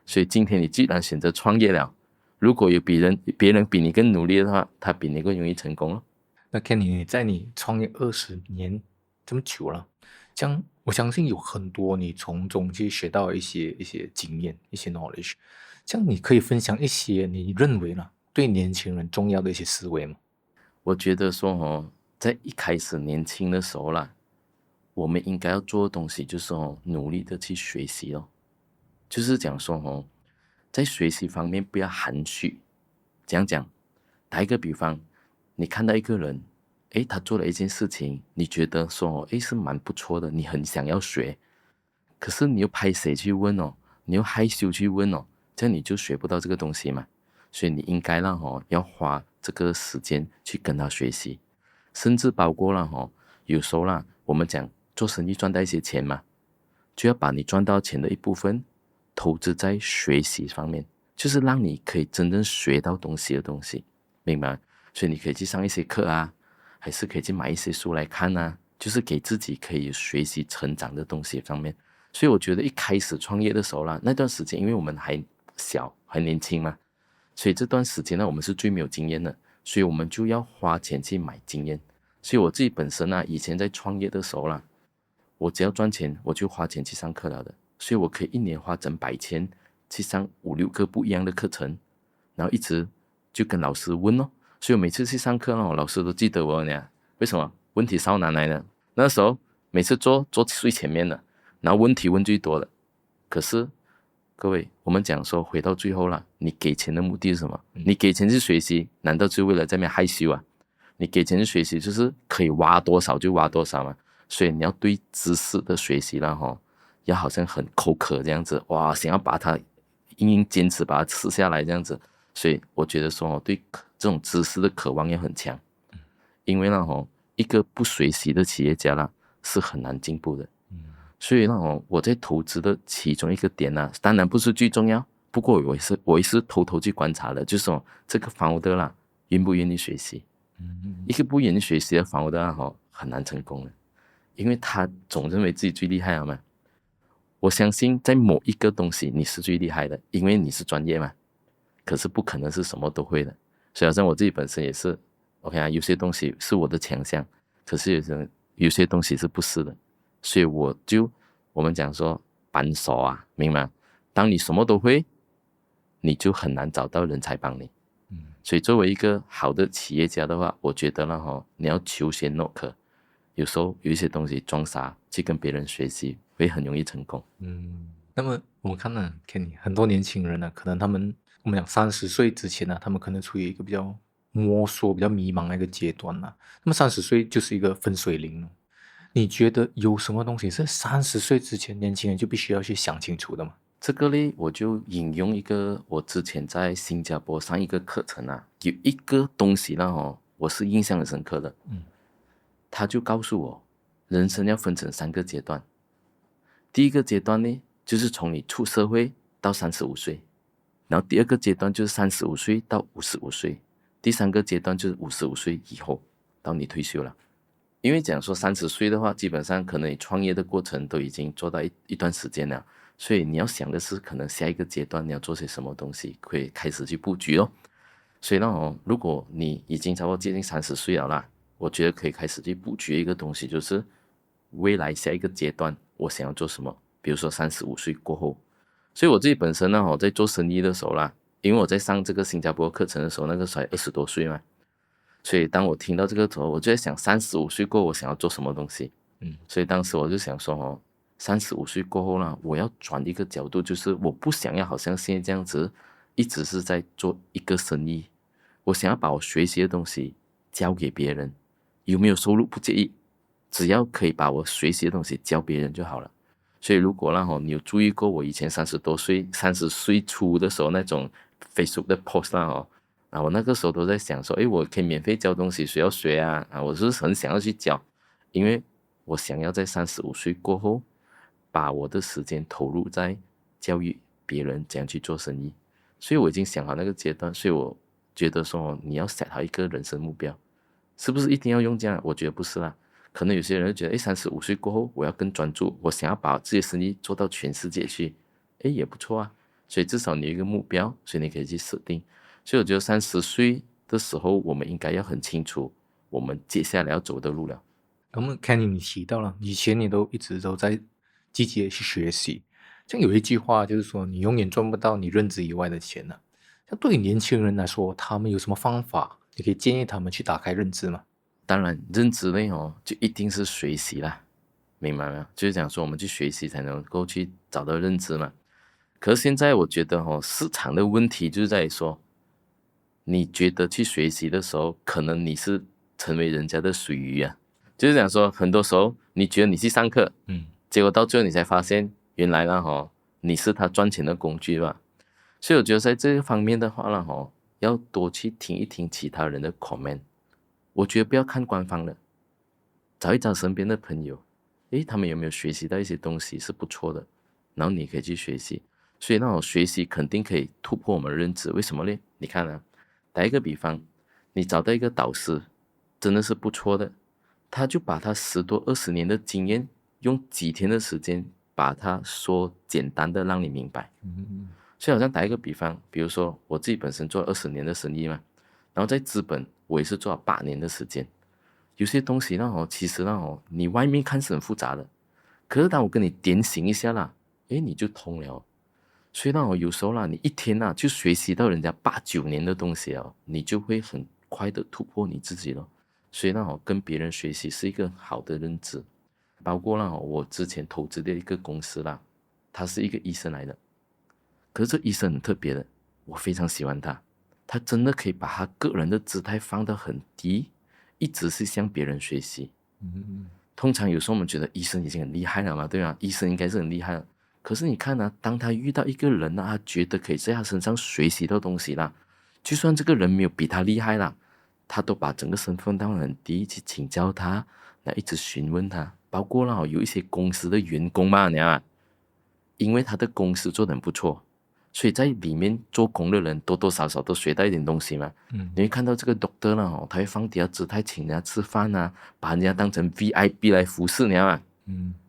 所以今天你既然选择创业了，如果有别人比你更努力的话，他比你更容易成功了。那 Kenny， 你在你创业20年这么久了，这样我相信有很多你从中去学到一些经验、一些 knowledge。这样你可以分享一些你认为对年轻人重要的一些思维吗？我觉得说在一开始年轻的时候啦，我们应该要做的东西就是努力的去学习咯。就是讲说在学习方面不要含蓄。怎样讲？打一个比方，你看到一个人，他做了一件事情，你觉得说是蛮不错的，你很想要学，可是你又拍谁去问你又害羞去问这样你就学不到这个东西嘛。所以你应该要花这个时间去跟他学习，甚至包括了有时候我们讲做生意赚到一些钱嘛，就要把你赚到钱的一部分投资在学习方面，就是让你可以真正学到东西，明白？所以你可以去上一些课啊，还是可以去买一些书来看啊，就是给自己可以学习成长的东西方面。所以我觉得一开始创业的时候那段时间因为我们还小还年轻嘛，所以这段时间我们是最没有经验的，所以我们就要花钱去买经验。所以我自己本身以前在创业的时候我只要赚钱我就花钱去上课了的，所以我可以一年花整百千去上5-6个不一样的课程，然后一直就跟老师问所以我每次去上课老师都记得我呢。为什么？问题少难来的，那时候每次坐最前面的，然后问题问最多的。可是各位，我们讲说回到最后你给钱的目的是什么？你给钱去学习，难道就为了在那边害羞啊？你给钱去学习就是可以挖多少就挖多少嘛。所以你要对知识的学习要好像很口渴这样子，哇，想要把它硬坚持把它吃下来这样子。所以我觉得说对这种知识的渴望要很强，因为一个不学习的企业家是很难进步的。所以我在投资的其中一个点当然不是最重要，不过我也是偷偷去观察的，就是这个founder愿不愿意学习。一个不愿意学习的founder很难成功的，因为他总认为自己最厉害了嘛。我相信在某一个东西你是最厉害的，因为你是专业嘛，可是不可能是什么都会的。所以好像我自己本身也是 OK 有些东西是我的强项，可是有些东西是不是的。所以我们讲说扳手明白？当你什么都会，你就很难找到人才帮你。所以作为一个好的企业家的话，我觉得你要求贤若渴，有时候有一些东西装傻去跟别人学习会很容易成功。那么我们看Kenny 很多年轻人可能我们讲30岁之前他们可能处于一个比较摸索、比较迷茫的一个阶段那么30岁就是一个分水岭。你觉得有什么东西是30岁之前年轻人就必须要去想清楚的吗？这个呢，我就引用一个我之前在新加坡上一个课程有一个东西我是印象很深刻的。他就告诉我，人生要分成3个阶段。第一个阶段呢，就是从你出社会到35岁，然后第二个阶段就是35岁到55岁，第3个阶段就是55岁以后到你退休了。因为讲说30岁的话，基本上可能你创业的过程都已经做到一段时间了，所以你要想的是可能下一个阶段你要做些什么东西，可以开始去布局咯。所以如果你已经差不多接近30岁了啦，我觉得可以开始去布局一个东西，就是未来下一个阶段我想要做什么。比如说35岁过后，所以我自己本身在做生意的时候因为我在上这个新加坡课程的时候，那个时候才20多岁嘛，所以当我听到这个时候，我就在想35岁过后我想要做什么东西。所以当时我就想说35岁过后我要转一个角度，就是我不想要好像现在这样子一直是在做一个生意，我想要把我学习的东西交给别人，有没有收入不介意，只要可以把我学习的东西教别人就好了。所以如果你有注意过我以前30岁初的时候那种 Facebook 的 post 我那个时候都在想说，我可以免费教东西，谁要学我是很想要去教，因为我想要在35岁过后把我的时间投入在教育别人怎样去做生意。所以我已经想好那个阶段，所以我觉得说你要 set 好一个人生目标，是不是一定要用这样？我觉得不是啦，可能有些人会觉得，35岁过后我要更专注，我想要把自己的生意做到全世界去，也不错啊。所以至少你有一个目标，所以你可以去设定。所以我觉得30岁的时候，我们应该要很清楚我们接下来要走的路了。那么 Kenny 你提到了以前你都一直都在积极的去学习，像有一句话就是说你永远赚不到你认知以外的钱了。像对于年轻人来说，他们有什么方法你可以建议他们去打开认知吗？当然认知类就一定是学习啦，明白吗？就是讲说我们去学习才能够去找到认知嘛。可是现在我觉得市场的问题就是在于说，你觉得去学习的时候，可能你是成为人家的水鱼啊。就是讲说，很多时候你觉得你去上课，结果到最后你才发现，原来你是他赚钱的工具吧。所以我觉得在这个方面的话要多去听一听其他人的 comment。我觉得不要看官方的，找一找身边的朋友，他们有没有学习到一些东西是不错的，然后你可以去学习。所以那种学习肯定可以突破我们的认知。为什么呢？你看啊，打一个比方，你找到一个导师，真的是不错的，他就把他10多20年的经验，用几天的时间把它说简单的让你明白。所以好像打一个比方，比如说我自己本身做了20年的生意嘛，然后在资本我也是做了8年的时间。有些东西其实你外面看是很复杂的，可是当我跟你点醒一下啦，你就通了。所以有时候你一天就学习到人家8、9年的东西你就会很快的突破你自己了。所以跟别人学习是一个好的认知。包括我之前投资的一个公司啦，他是一个医生来的，可是这医生很特别的，我非常喜欢他。他真的可以把他个人的姿态放得很低，一直是向别人学习。通常有时候我们觉得医生已经很厉害了嘛，对吧？医生应该是很厉害了。可是你看当他遇到一个人他觉得可以在他身上学习到东西啦，就算这个人没有比他厉害啦，他都把整个身份放很低，去请教他，来一直询问他。包括有一些公司的员工嘛，你看，因为他的公司做得很不错，所以在里面做工的人多多少少都学到一点东西嘛。你会看到这个 doctor 他会放低下姿态请人家吃饭啊，把人家当成 VIP 来服侍，你看嘛。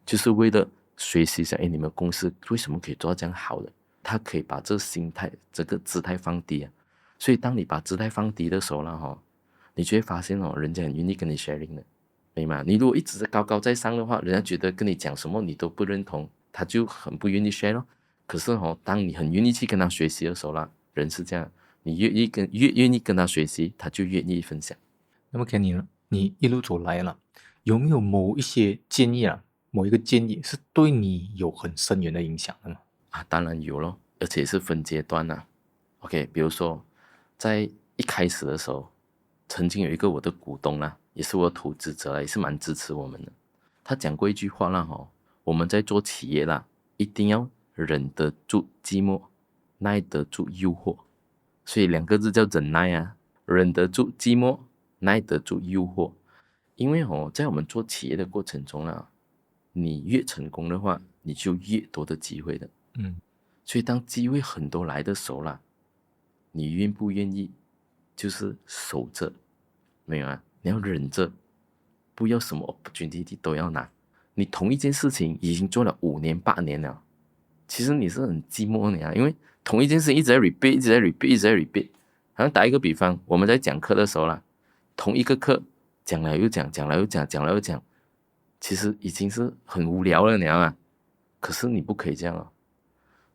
就是为了学习一下，你们公司为什么可以做到这样好的？他可以把这心态、这个姿态放低啊。所以当你把姿态放低的时候你就会发现人家很愿意跟你 sharing 的，明白吗？你如果一直在高高在上的话，人家觉得跟你讲什么你都不认同，他就很不愿意 share 咯。可是当你很愿意去跟他学习的时候人是这样，你越愿意跟他学习，他就越愿意分享。那么 Kenny 呢？你一路走来了，有没有某一些建议某一个建议是对你有很深远的影响的吗？当然有咯，而且是分阶段OK， 比如说在一开始的时候，曾经有一个我的股东也是我的投资者也是蛮支持我们的。他讲过一句话我们在做企业一定要忍得住寂寞，耐得住诱惑。所以2个字叫忍耐忍得住寂寞，耐得住诱惑。因为在我们做企业的过程中你越成功的话，你就越多的机会的。所以当机会很多来的时候你愿不愿意就是守着，没有你要忍着，不要什么 opportunity 都要拿。你同一件事情已经做了5年8年了，其实你是很寂寞的因为同一件事情一直在 repeat 一直在 repeat 一直在 repeat。好像打一个比方，我们在讲课的时候同一个课讲了又讲，讲了又讲，讲了又讲，其实已经是很无聊了，你知道吗？可是你不可以这样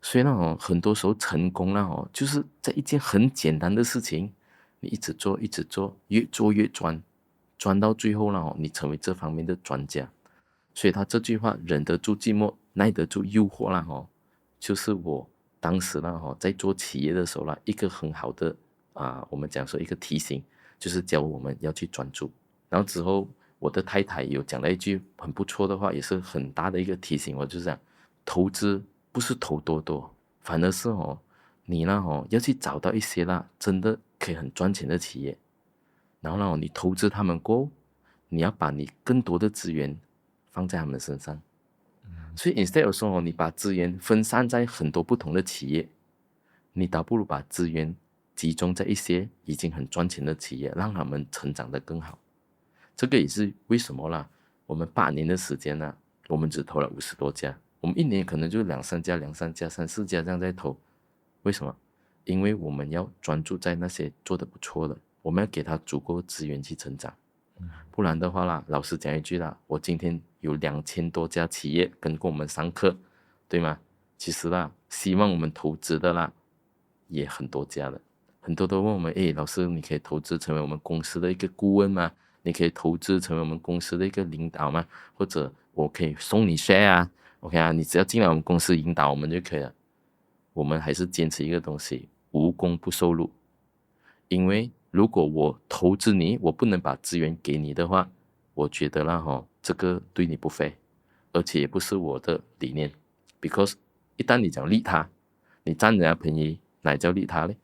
所以很多时候成功就是在一件很简单的事情，你一直做一直做，越做越专，专到最后你成为这方面的专家。所以他这句话忍得住寂寞，耐得住诱惑就是我当时在做企业的时候一个很好的我们讲说一个提醒，就是教我们要去专注。然后之后我的太太有讲了一句很不错的话，也是很大的一个提醒我，就是讲投资不是投多多，反而是你要去找到一些真的可以很赚钱的企业，然后你投资他们过后，你要把你更多的资源放在他们身上。所以 instead of 说你把资源分散在很多不同的企业，你倒不如把资源集中在一些已经很赚钱的企业，让他们成长得更好。这个也是为什么啦，我们8年的时间呢，我们只投了50多家，我们一年可能就2、3家、2、3家、3、4家这样在投。为什么？因为我们要专注在那些做得不错的，我们要给他足够资源去成长。不然的话啦，老实讲一句啦，我今天有2000多家企业跟过我们上课，对吗？其实啦，希望我们投资的啦，也很多家了，很多都问我们，老师，你可以投资成为我们公司的一个顾问吗？你可以投资成为我们公司的一个领导吗？或者我可以送你 share 啊 ，OK 啊，你只要进来我们公司引导我们就可以了。我们还是坚持一个东西，无功不受禄。因为如果我投资你，我不能把资源给你的话，我觉得啦这个对你不 fair，而且也不是我的理念。because 一旦你讲利他，你占人家便宜，哪叫利他嘞？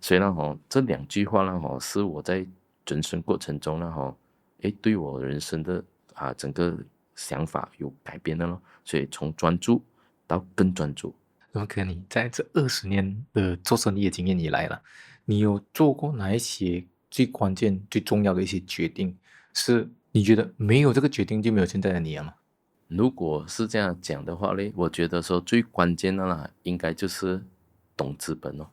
所以呢这2句话呢是我在人生过程中呢对我人生的整个想法有改变的咯。所以从专注到更专注。那么Kenny，在这20年的做生意的经验以来了，你有做过哪一些最关键、最重要的一些决定，是你觉得没有这个决定就没有现在的你了吗？如果是这样讲的话嘞，我觉得说最关键的啦，应该就是懂资本哦。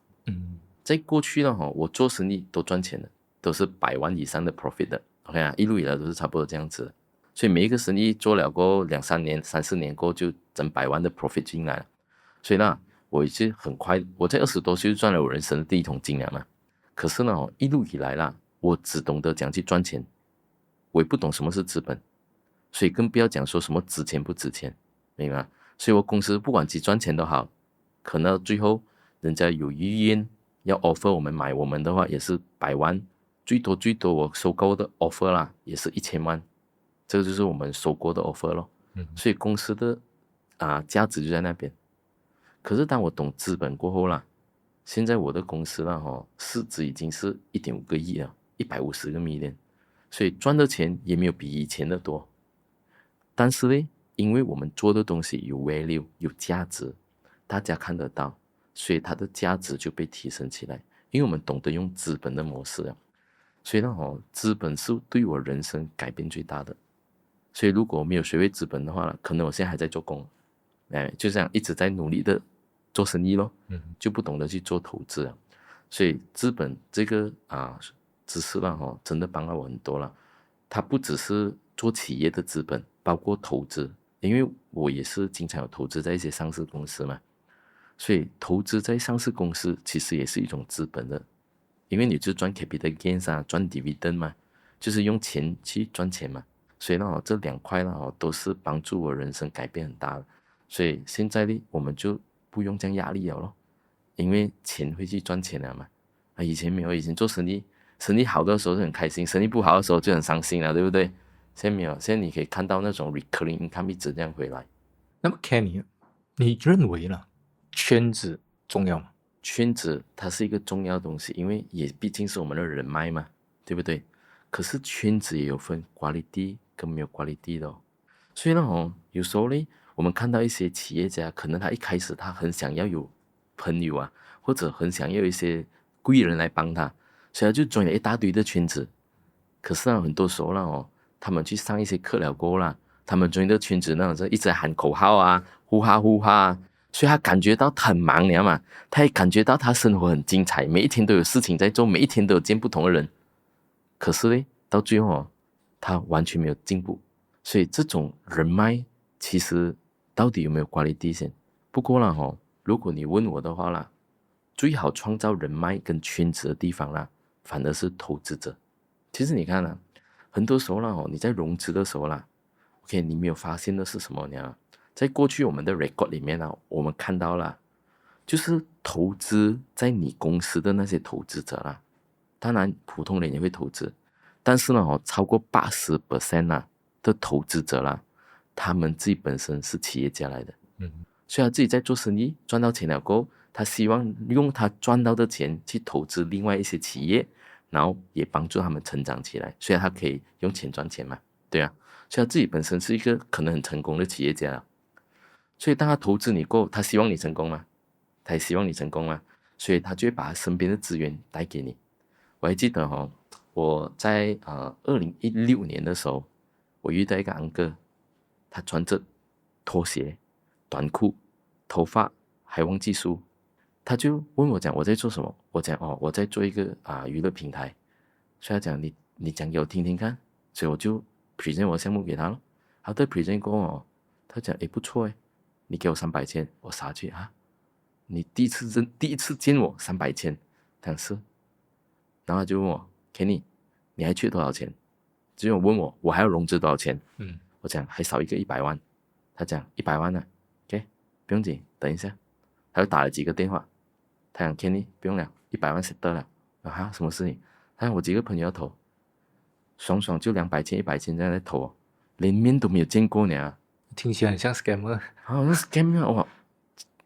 在过去呢我做生意都赚钱的，都是100万以上的 profit 的 ，OK 啊，一路以来都是差不多这样子的。所以每一个生意做了过后2、3年、3、4年过后，就整100万的 profit 进来了。所以呢，我已经很快，我在20多岁就赚了我人生的第一桶金了嘛。可是呢一路以来啦，我只懂得讲去赚钱，我也不懂什么是资本，所以更不要讲说什么值钱不值钱，明白吗？所以我公司不管几赚钱都好，可能最后人家有意愿要 offer 我们买我们的话，也是100万，最多我收购的 offer 啦，也是1000万，这个就是我们收购的 offer 咯。所以公司的价值就在那边。可是当我懂资本过后啦，现在我的公司啦市值已经是1.5个亿了，150个 million， 所以赚的钱也没有比以前的多。但是呢，因为我们做的东西有 value 有价值，大家看得到，所以它的价值就被提升起来。因为我们懂得用资本的模式了，所以呢资本是对我人生改变最大的。所以如果我没有学会资本的话，可能我现在还在做工，就这样一直在努力的做生意咯，就不懂得去做投资了。所以资本这个知识啦真的帮了我很多了。它不只是做企业的资本，包括投资，因为我也是经常有投资在一些上市公司嘛，所以投资在上市公司其实也是一种资本的，因为你就赚 capital gains 赚 dividend 嘛，就是用钱去赚钱嘛。所以呢这2块呢都是帮助我人生改变很大的。所以现在呢我们就不用这样压力了咯，因为钱会去赚钱了嘛。以前没有，以前做生意好的时候就很开心，生意不好的时候就很伤心了，对不对？现在没有，现在你可以看到那种 recurring income 一直这样回来。那么 Kenny，你认为呢圈子重要吗？圈子它是一个重要的东西，因为也毕竟是我们的人脉嘛，对不对？可是圈子也有分 quality 跟没有 quality 的所以呢有时候呢我们看到一些企业家，可能他一开始他很想要有朋友或者很想要一些贵人来帮他，所以他就join了一大堆的圈子。可是很多时候他们去上一些课了过后啦，他们join的圈子那种一直在喊口号呼哈所以他感觉到他很忙，你知道吗？他也感觉到他生活很精彩，每一天都有事情在做，每一天都有见不同的人。可是呢到最后他完全没有进步。所以这种人脉其实到底有没有quality先？不过啦如果你问我的话啦，最好创造人脉跟圈子的地方啦，反而是投资者。其实你看很多时候啦你在融资的时候啦 OK， 你没有发现的是什么呢？在过去我们的 record 里面我们看到啦，就是投资在你公司的那些投资者啦，当然普通人也会投资，但是呢超过 80% 的投资者啦，他们自己本身是企业家来的。所以他自己在做生意赚到钱了过后，他希望用他赚到的钱去投资另外一些企业，然后也帮助他们成长起来，所以他可以用钱赚钱嘛，对啊。所以他自己本身是一个可能很成功的企业家，所以当他投资你过后，他希望你成功吗？他也希望你成功吗？所以他就会把他身边的资源带给你。我还记得我在2016年的时候，我遇到一个安哥，他穿着拖鞋、短裤、头发还忘记梳，他就问我讲我在做什么，我讲我在做一个娱乐平台，所以他讲你讲给我听听看，所以我就 present 我的项目给他了。他在 present 过后他讲不错你给我300千，我傻去你第一次见我300千，但是，然后他就问我 Kenny， 你还缺多少钱？只有问我还要融资多少钱？我讲还少一个100万，他讲100万呢，OK， 不用紧，等一下，他又打了几个电话，他讲 Kenny 不用了，100万 set 了，什么事情？他讲我几个朋友要投，爽爽就200千100千这样在投连面都没有见过呢，听起来很像 scammer。那 scammer 哇！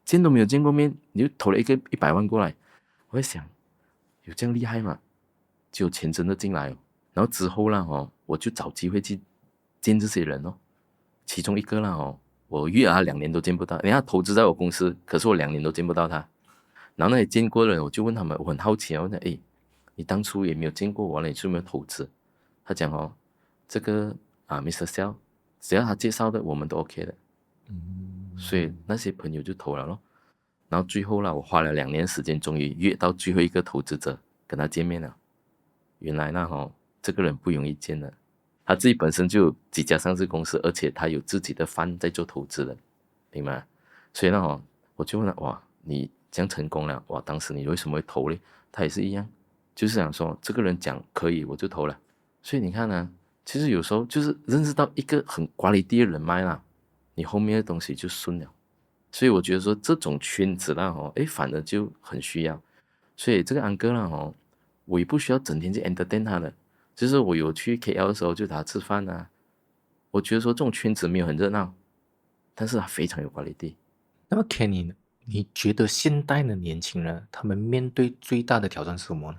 见都没有见过面，你就投了一个100万过来，我在想，有这样厉害吗？就钱真的进来然后之后啦我就找机会去见这些人其中一个啦我约他2年都见不到，人家投资在我公司，可是我2年都见不到他。然后那些见过的人，我就问他们，我很好奇我问你当初也没有见过我，你是没有投资？他讲这个Mr. Sell， 只要他介绍的，我们都 OK 的。所以那些朋友就投了咯。然后最后啦，我花了2年时间，终于约到最后一个投资者，跟他见面了。原来这个人不容易见的，他自己本身就有几家上市公司，而且他有自己的fund在做投资的，明白吗？所以我就问他，哇，你这样成功了，哇，当时你为什么会投呢？他也是一样，就是想说这个人讲可以，我就投了。所以你看呢，其实有时候就是认识到一个很quality的人脉啦，你后面的东西就顺了。所以我觉得说这种圈子啦反而就很需要。所以这个安哥啦我也不需要整天去 entertain 他的，就是我有去 KL 的时候就找他吃饭我觉得说这种圈子没有很热闹，但是他非常有quality。那么 Kenny 呢？你觉得现代的年轻人他们面对最大的挑战是什么呢？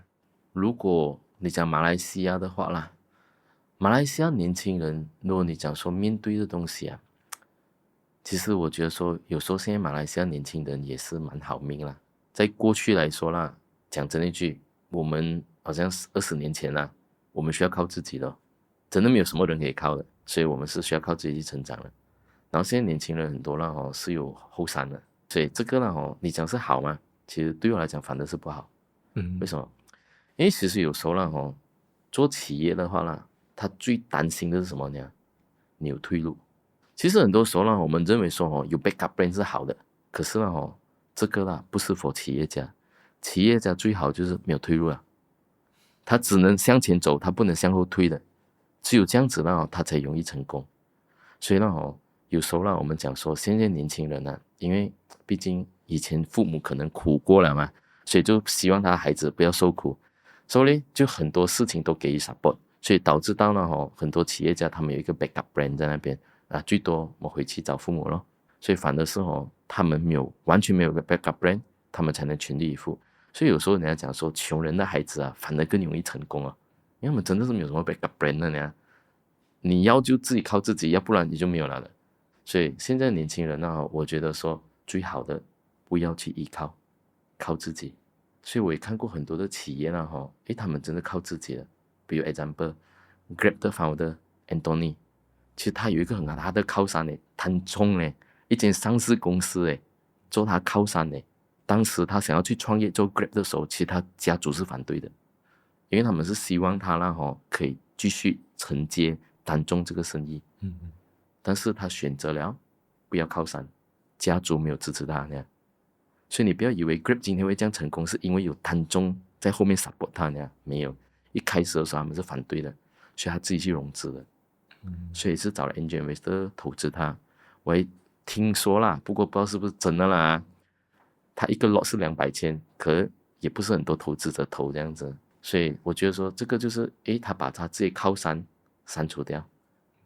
如果你讲马来西亚的话啦，马来西亚年轻人，如果你讲说面对的东西其实我觉得说有时候现在马来西亚年轻人也是蛮好命啦。在过去来说啦，讲真一句，我们好像20年前啦，我们需要靠自己的，真的没有什么人可以靠的，所以我们是需要靠自己去成长的。然后现在年轻人很多啦是有后山的，所以这个啦你讲是好吗？其实对我来讲反而是不好。为什么？因为其实有时候啦做企业的话啦，他最担心的是什么呢？你有退路。其实很多时候呢，我们认为说有 backup plan 是好的，可是呢这个啦不是 for 企业家。企业家最好就是没有退路了，他只能向前走，他不能向后退的。只有这样子呢他才容易成功。所以呢有时候呢我们讲说现在年轻人因为毕竟以前父母可能苦过了嘛，所以就希望他孩子不要受苦，所以就很多事情都给予 support， 所以导致到呢很多企业家他们有一个 backup plan 在那边最多我回去找父母咯。所以反而是他们完全没有个 backup plan， 他们才能全力以赴。所以有时候人家讲说穷人的孩子反而更容易成功因为他们真的是没有什么 backup plan 的呢。你要就自己靠自己，要不然你就没有了的。所以现在年轻人我觉得说最好的不要去依靠，靠自己。所以我也看过很多的企业他们真的靠自己的。比如 example Grab 的 founder Anthony， 其实他有一个很好他的靠山摊中一间上市公司做他靠山当时他想要去创业做 Grab 的时候，其实他家族是反对的，因为他们是希望他可以继续承接单中这个生意。但是他选择了不要靠山，家族没有支持他那样。所以你不要以为 Grab 今天会这样成功是因为有单中在后面 support 他那样，没有。一开始的时候他们是反对的，所以他自己去融资的。所以是找了 angel investor 投资他。我也听说啦，不过不知道是不是真的啦，他一个 lot 是200千，可是也不是很多投资者投这样子。所以我觉得说这个就是他把他自己靠山删除掉，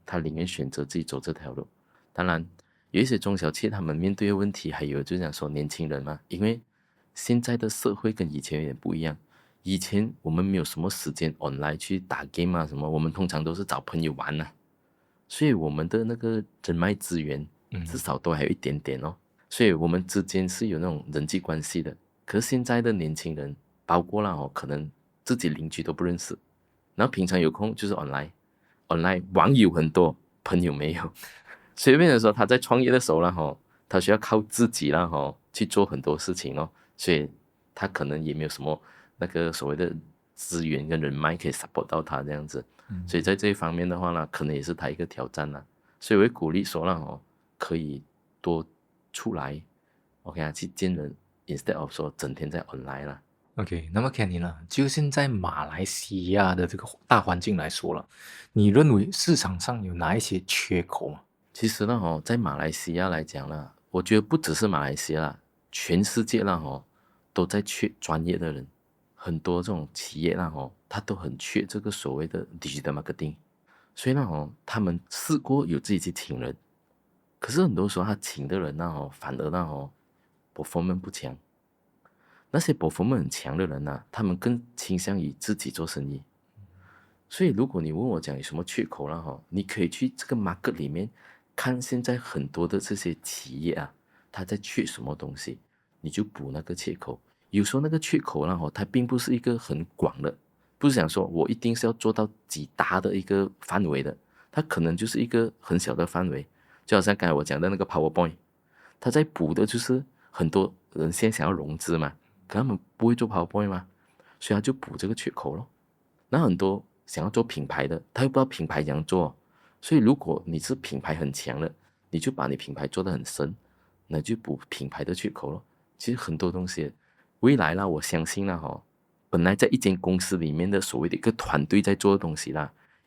他宁愿选择自己走这条路。当然有一些中小企业他们面对的问题，还有就是讲说年轻人嘛，因为现在的社会跟以前有点不一样。以前我们没有什么时间 online 去打 game 什么，我们通常都是找朋友玩所以我们的那个人脉资源至少都还有一点点所以我们之间是有那种人际关系的。可是现在的年轻人，包括了可能自己邻居都不认识，然后平常有空就是 online 网友很多，朋友没有，所以变成说他在创业的时候他需要靠自己去做很多事情所以他可能也没有什么那个所谓的资源跟人脉可以 support 到他这样子，所以在这一方面的话呢，可能也是他一个挑战所以我会鼓励说可以多出来 OK 去见人 instead of 说整天在 online OK，那么 Kenny 呢？就现在马来西亚的这个大环境来说了，你认为市场上有哪一些缺口吗？其实在马来西亚来讲我觉得不只是马来西亚全世界都在缺专业的人，很多这种企业他都很缺这个所谓的 digital marketing， 所以他们试过有自己去请人，可是很多时候他请的人反而performance 不强，那些 performance 很强的人他们更倾向于自己做生意。所以如果你问我讲有什么缺口你可以去这个 market 里面看现在很多的这些企业它在缺什么东西，你就补那个缺口。有时候那个缺口它并不是一个很广的，不是想说我一定是要做到几大的一个范围的，它可能就是一个很小的范围。就好像刚才我讲的那个 PowerPoint， 它在补的就是很多人现在想要融资嘛，可他们不会做 PowerPoint 嘛，所以他就补这个缺口咯。那很多想要做品牌的，他又不知道品牌怎样做，所以如果你是品牌很强的，你就把你品牌做得很深，那就补品牌的缺口咯。其实很多东西未来我相信本来在一间公司里面的所谓的一个团队在做的东西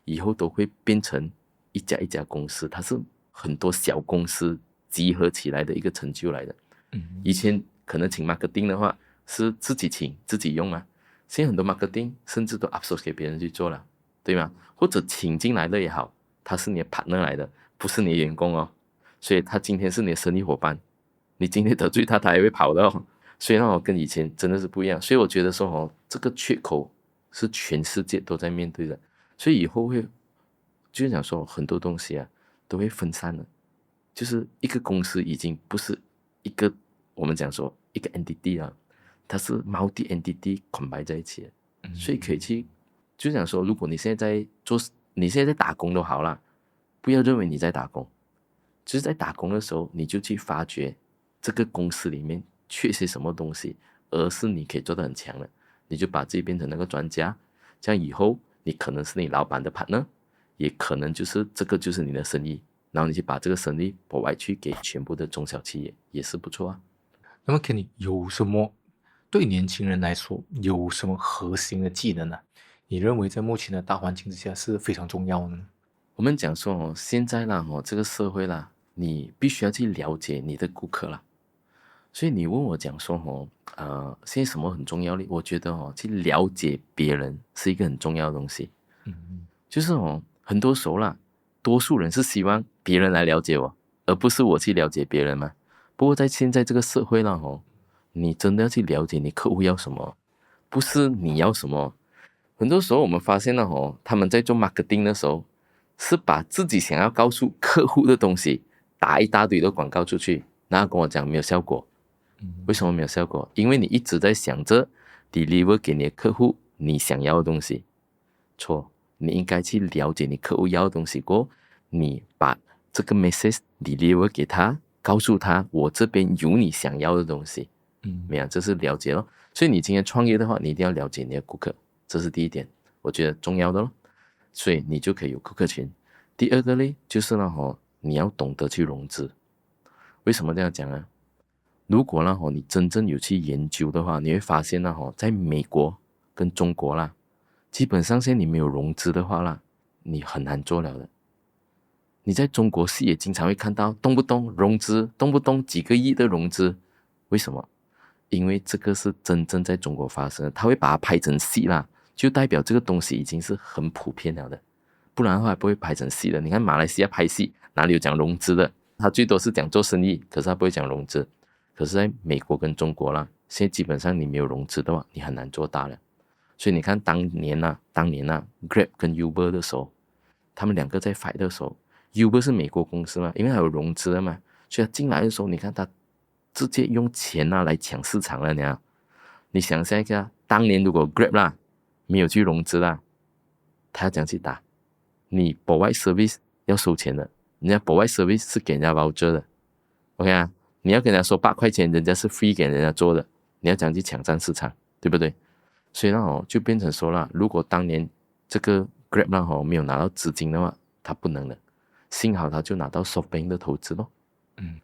以后都会变成一家一家公司，它是很多小公司集合起来的一个成就来的。以前可能请 marketing 的话是自己请自己用现在很多 marketing 甚至都 outsource 给别人去做了，对吗？或者请进来的也好，他是你的 partner 来的，不是你的员工所以他今天是你的生意伙伴，你今天得罪他，他也会跑的所以跟以前真的是不一样。所以我觉得说这个缺口是全世界都在面对的，所以以后就是讲说很多东西都会分散了，就是一个公司已经不是一个我们讲说一个 entity 它是 multi entity combine 在一起的，所以可以去就讲说，如果你现在在打工都好啦，不要认为你在打工，就是在打工的时候，你就去发掘这个公司里面缺些什么东西，而是你可以做得很强的，你就把自己变成那个专家，这样以后你可能是你老板的 partner， 也可能就是这个就是你的生意，然后你去把这个生意拨外去给全部的中小企业，也是不错那么 Kenny 有什么对年轻人来说有什么核心的技能呢？你认为在目前的大环境之下是非常重要的呢？我们讲说现在这个社会你必须要去了解你的顾客所以你问我讲说现在什么很重要呢？我觉得去了解别人是一个很重要的东西。就是很多时候多数人是希望别人来了解我，而不是我去了解别人嘛。不过在现在这个社会你真的要去了解你客户要什么，不是你要什么。很多时候我们发现他们在做 marketing 的时候，是把自己想要告诉客户的东西打一大堆的广告出去，然后跟我讲没有效果。为什么没有效果？因为你一直在想着 deliver 给你的客户你想要的东西。错，你应该去了解你客户要的东西过后，你把这个 message deliver 给他，告诉他我这边有你想要的东西。没有，这是了解咯。所以你今天创业的话，你一定要了解你的顾客，这是第一点，我觉得重要的咯。所以你就可以有顾客群。第二个呢，就是你要懂得去融资。为什么这样讲呢？如果你真正有去研究的话，你会发现在美国跟中国基本上现在你没有融资的话你很难做了的。你在中国也经常会看到动不动融资，动不动几个亿的融资。为什么？因为这个是真正在中国发生的，他会把它拍成戏就代表这个东西已经是很普遍了的，不然的话不会拍成戏的。你看马来西亚拍戏哪里有讲融资的？他最多是讲做生意，可是他不会讲融资。可是在美国跟中国现在基本上你没有融资的话，你很难做大了。所以你看当年Grab 跟 Uber 的时候，他们两个在 fight 的时候， Uber 是美国公司嘛，因为他有融资的嘛，所以他进来的时候，你看他直接用钱来抢市场了你想象一下，当年如果 Grab 啦没有去融资啦，他要怎样去打？你 provide service 要收钱的，人家 provide service 是给人家 voucher 的 ，OK 啊？你要跟人家说8块钱，人家是 free 给人家做的，你要怎样去抢占市场，对不对？所以呢就变成说了，如果当年这个 Grab 呢没有拿到资金的话，他不能了。幸好他就拿到 SoftBank 的投资咯，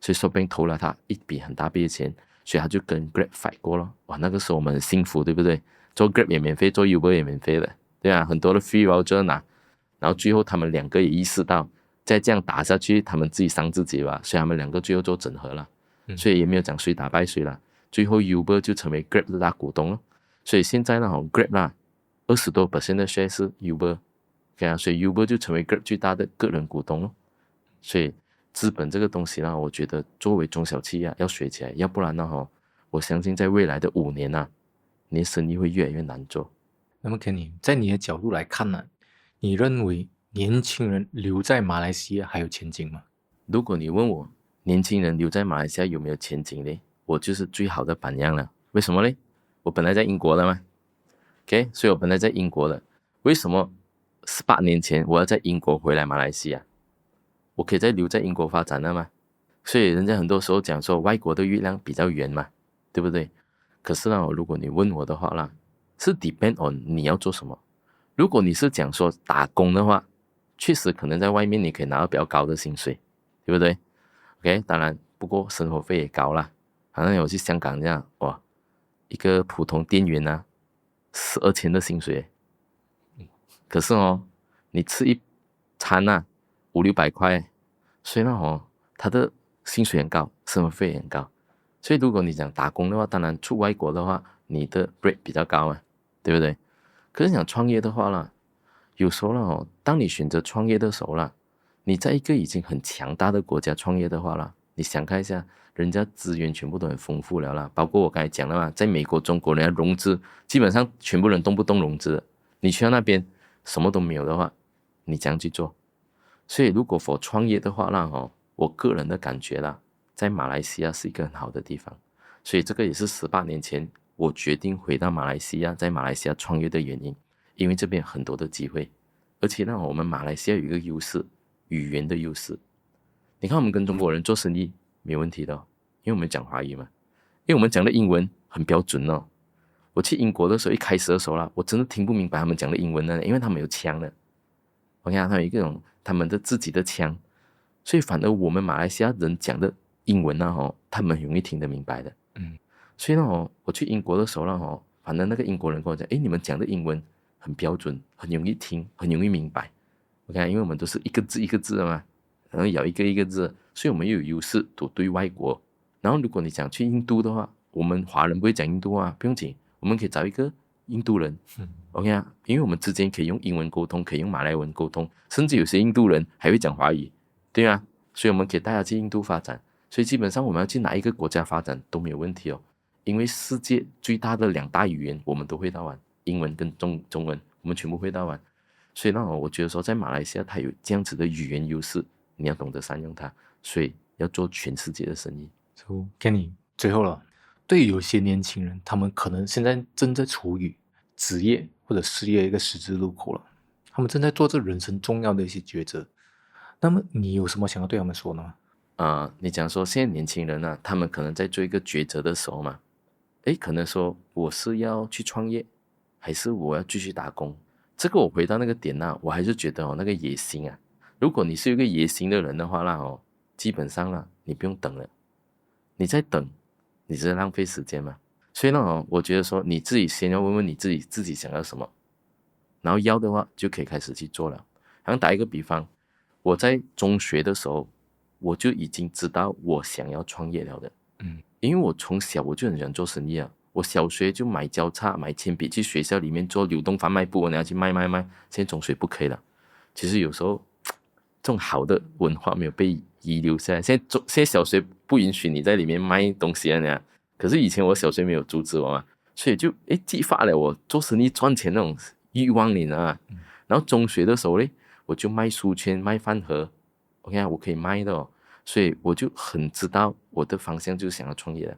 所以 SoftBank 投了他一笔很大笔的钱，所以他就跟 Grab fight 过咯。哇，那个时候我们很幸福，对不对？做 Grab 也免费，做 Uber 也免费的，对啊，很多的 free voucher 拿，然后最后他们两个也意识到，再这样打下去，他们自己伤自己吧，所以他们两个最后做整合了，所以也没有讲谁打败谁了。最后 Uber 就成为 Grab 的大股东了，所以现在呢，Grab 啦，20多%的 share 是 Uber。所以 Uber 就成为 Grab 最大的个人股东咯。所以资本这个东西呢，我觉得作为中小企业要学起来，要不然呢我相信在未来的5年啊，你的生意会越来越难做。那么 Kenny， 在你的角度来看呢，你认为年轻人留在马来西亚还有前景吗？如果你问我年轻人留在马来西亚有没有前景呢，我就是最好的榜样了。为什么呢？我本来在英国的嘛 ，OK， 所以我本来在英国的，为什么18年前我要在英国回来马来西亚？我可以再留在英国发展了嘛？所以人家很多时候讲说外国的月亮比较圆嘛，对不对？可是呢，如果你问我的话啦，是 depend on 你要做什么。如果你是讲说打工的话，确实可能在外面你可以拿到比较高的薪水，对不对 ？OK， 当然，不过生活费也高啦。好像我去香港这样，哇，一个普通店员啊，12,000的薪水。可是你吃一餐啊，500-600块，所以呢他的薪水很高，生活费也很高。所以如果你讲打工的话，当然出外国的话，你的 rate 比较高嘛，对不对？可是讲创业的话啦，有时候啦当你选择创业的时候啦，你在一个已经很强大的国家创业的话啦，你想看一下，人家资源全部都很丰富了啦，包括我刚才讲的嘛，在美国、中国，人家融资基本上全部人动不动融资的，你去到那边什么都没有的话，你这样去做。所以如果for创业的话啦我个人的感觉啦，在马来西亚是一个很好的地方，所以这个也是18年前我决定回到马来西亚，在马来西亚创业的原因，因为这边有很多的机会，而且呢，我们马来西亚有一个优势，语言的优势。你看我们跟中国人做生意没问题的因为我们讲华语嘛，因为我们讲的英文很标准哦。我去英国的时候，一开始的时候啦，我真的听不明白他们讲的英文呢，因为他们有腔的。OK 他们有一种他们的自己的腔，所以反而我们马来西亚人讲的英文他们很容易听得明白的。所以呢我去英国的时候呢反正那个英国人跟我讲，你们讲的英文很标准，很容易听，很容易明白。OK，因为我们都是一个字一个字的嘛，然后咬一个一个字，所以我们又有优势对外国。然后如果你讲去印度的话，我们华人不会讲印度话，不用紧，我们可以找一个印度人，OK 啊，因为我们之间可以用英文沟通，可以用马来文沟通，甚至有些印度人还会讲华语，对啊，所以我们可以带他去印度发展。所以基本上我们要去哪一个国家发展都没有问题因为世界最大的2大语言我们都会到完，英文跟中文我们全部会到完。所以我觉得说在马来西亚它有这样子的语言优势，你要懂得善用它，所以要做全世界的生意。So Kenny， 最后了，对于有些年轻人，他们可能现在正在处于职业或者事业一个十字路口了，他们正在做这人生重要的一些抉择。那么你有什么想要对他们说呢？你讲说现在年轻人啊，他们可能在做一个抉择的时候嘛，可能说我是要去创业，还是我要继续打工？这个我回到那个点我还是觉得那个野心啊，如果你是一个野心的人的话啦基本上啦你不用等了，你在等，你是浪费时间嘛。所以呢我觉得说你自己先要问问你自己想要什么，然后要的话就可以开始去做了。好像打一个比方，我在中学的时候，我就已经知道我想要创业了的。因为我从小我就很喜欢做生意我小学就买交叉买铅笔去学校里面做流动贩卖部，我拿去卖。现在中学不可以了，其实有时候这种好的文化没有被遗留下来。现在小学不允许你在里面卖东西了可是以前我小学没有阻止我嘛，所以就激发了我做生意赚钱那种欲望，你知道吗？然后中学的时候呢，我就卖书签卖饭盒 OK 我可以卖的所以我就很知道我的方向就是想要创业的。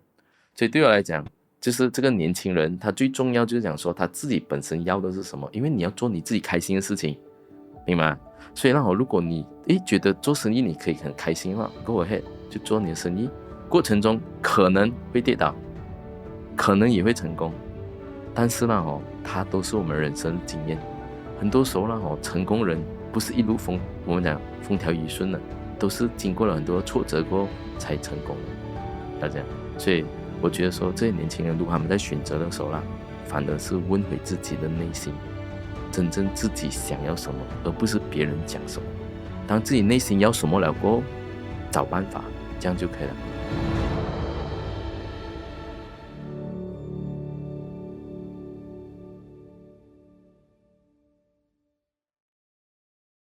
所以对我来讲，就是这个年轻人，他最重要就是讲说他自己本身要的是什么，因为你要做你自己开心的事情，明白吗？所以如果你觉得做生意你可以很开心的话 ，Go ahead 就做你的生意，过程中可能会跌倒，可能也会成功，但是它都是我们人生的经验。很多时候成功人不是一路我们讲风调雨顺的，都是经过了很多挫折过后才成功的，大家。所以我觉得说这些年轻人，如果他们在选择的时候反而是问回自己的内心，真正自己想要什么，而不是别人讲什么。当自己内心要什么了过后，找办法，这样就可以了。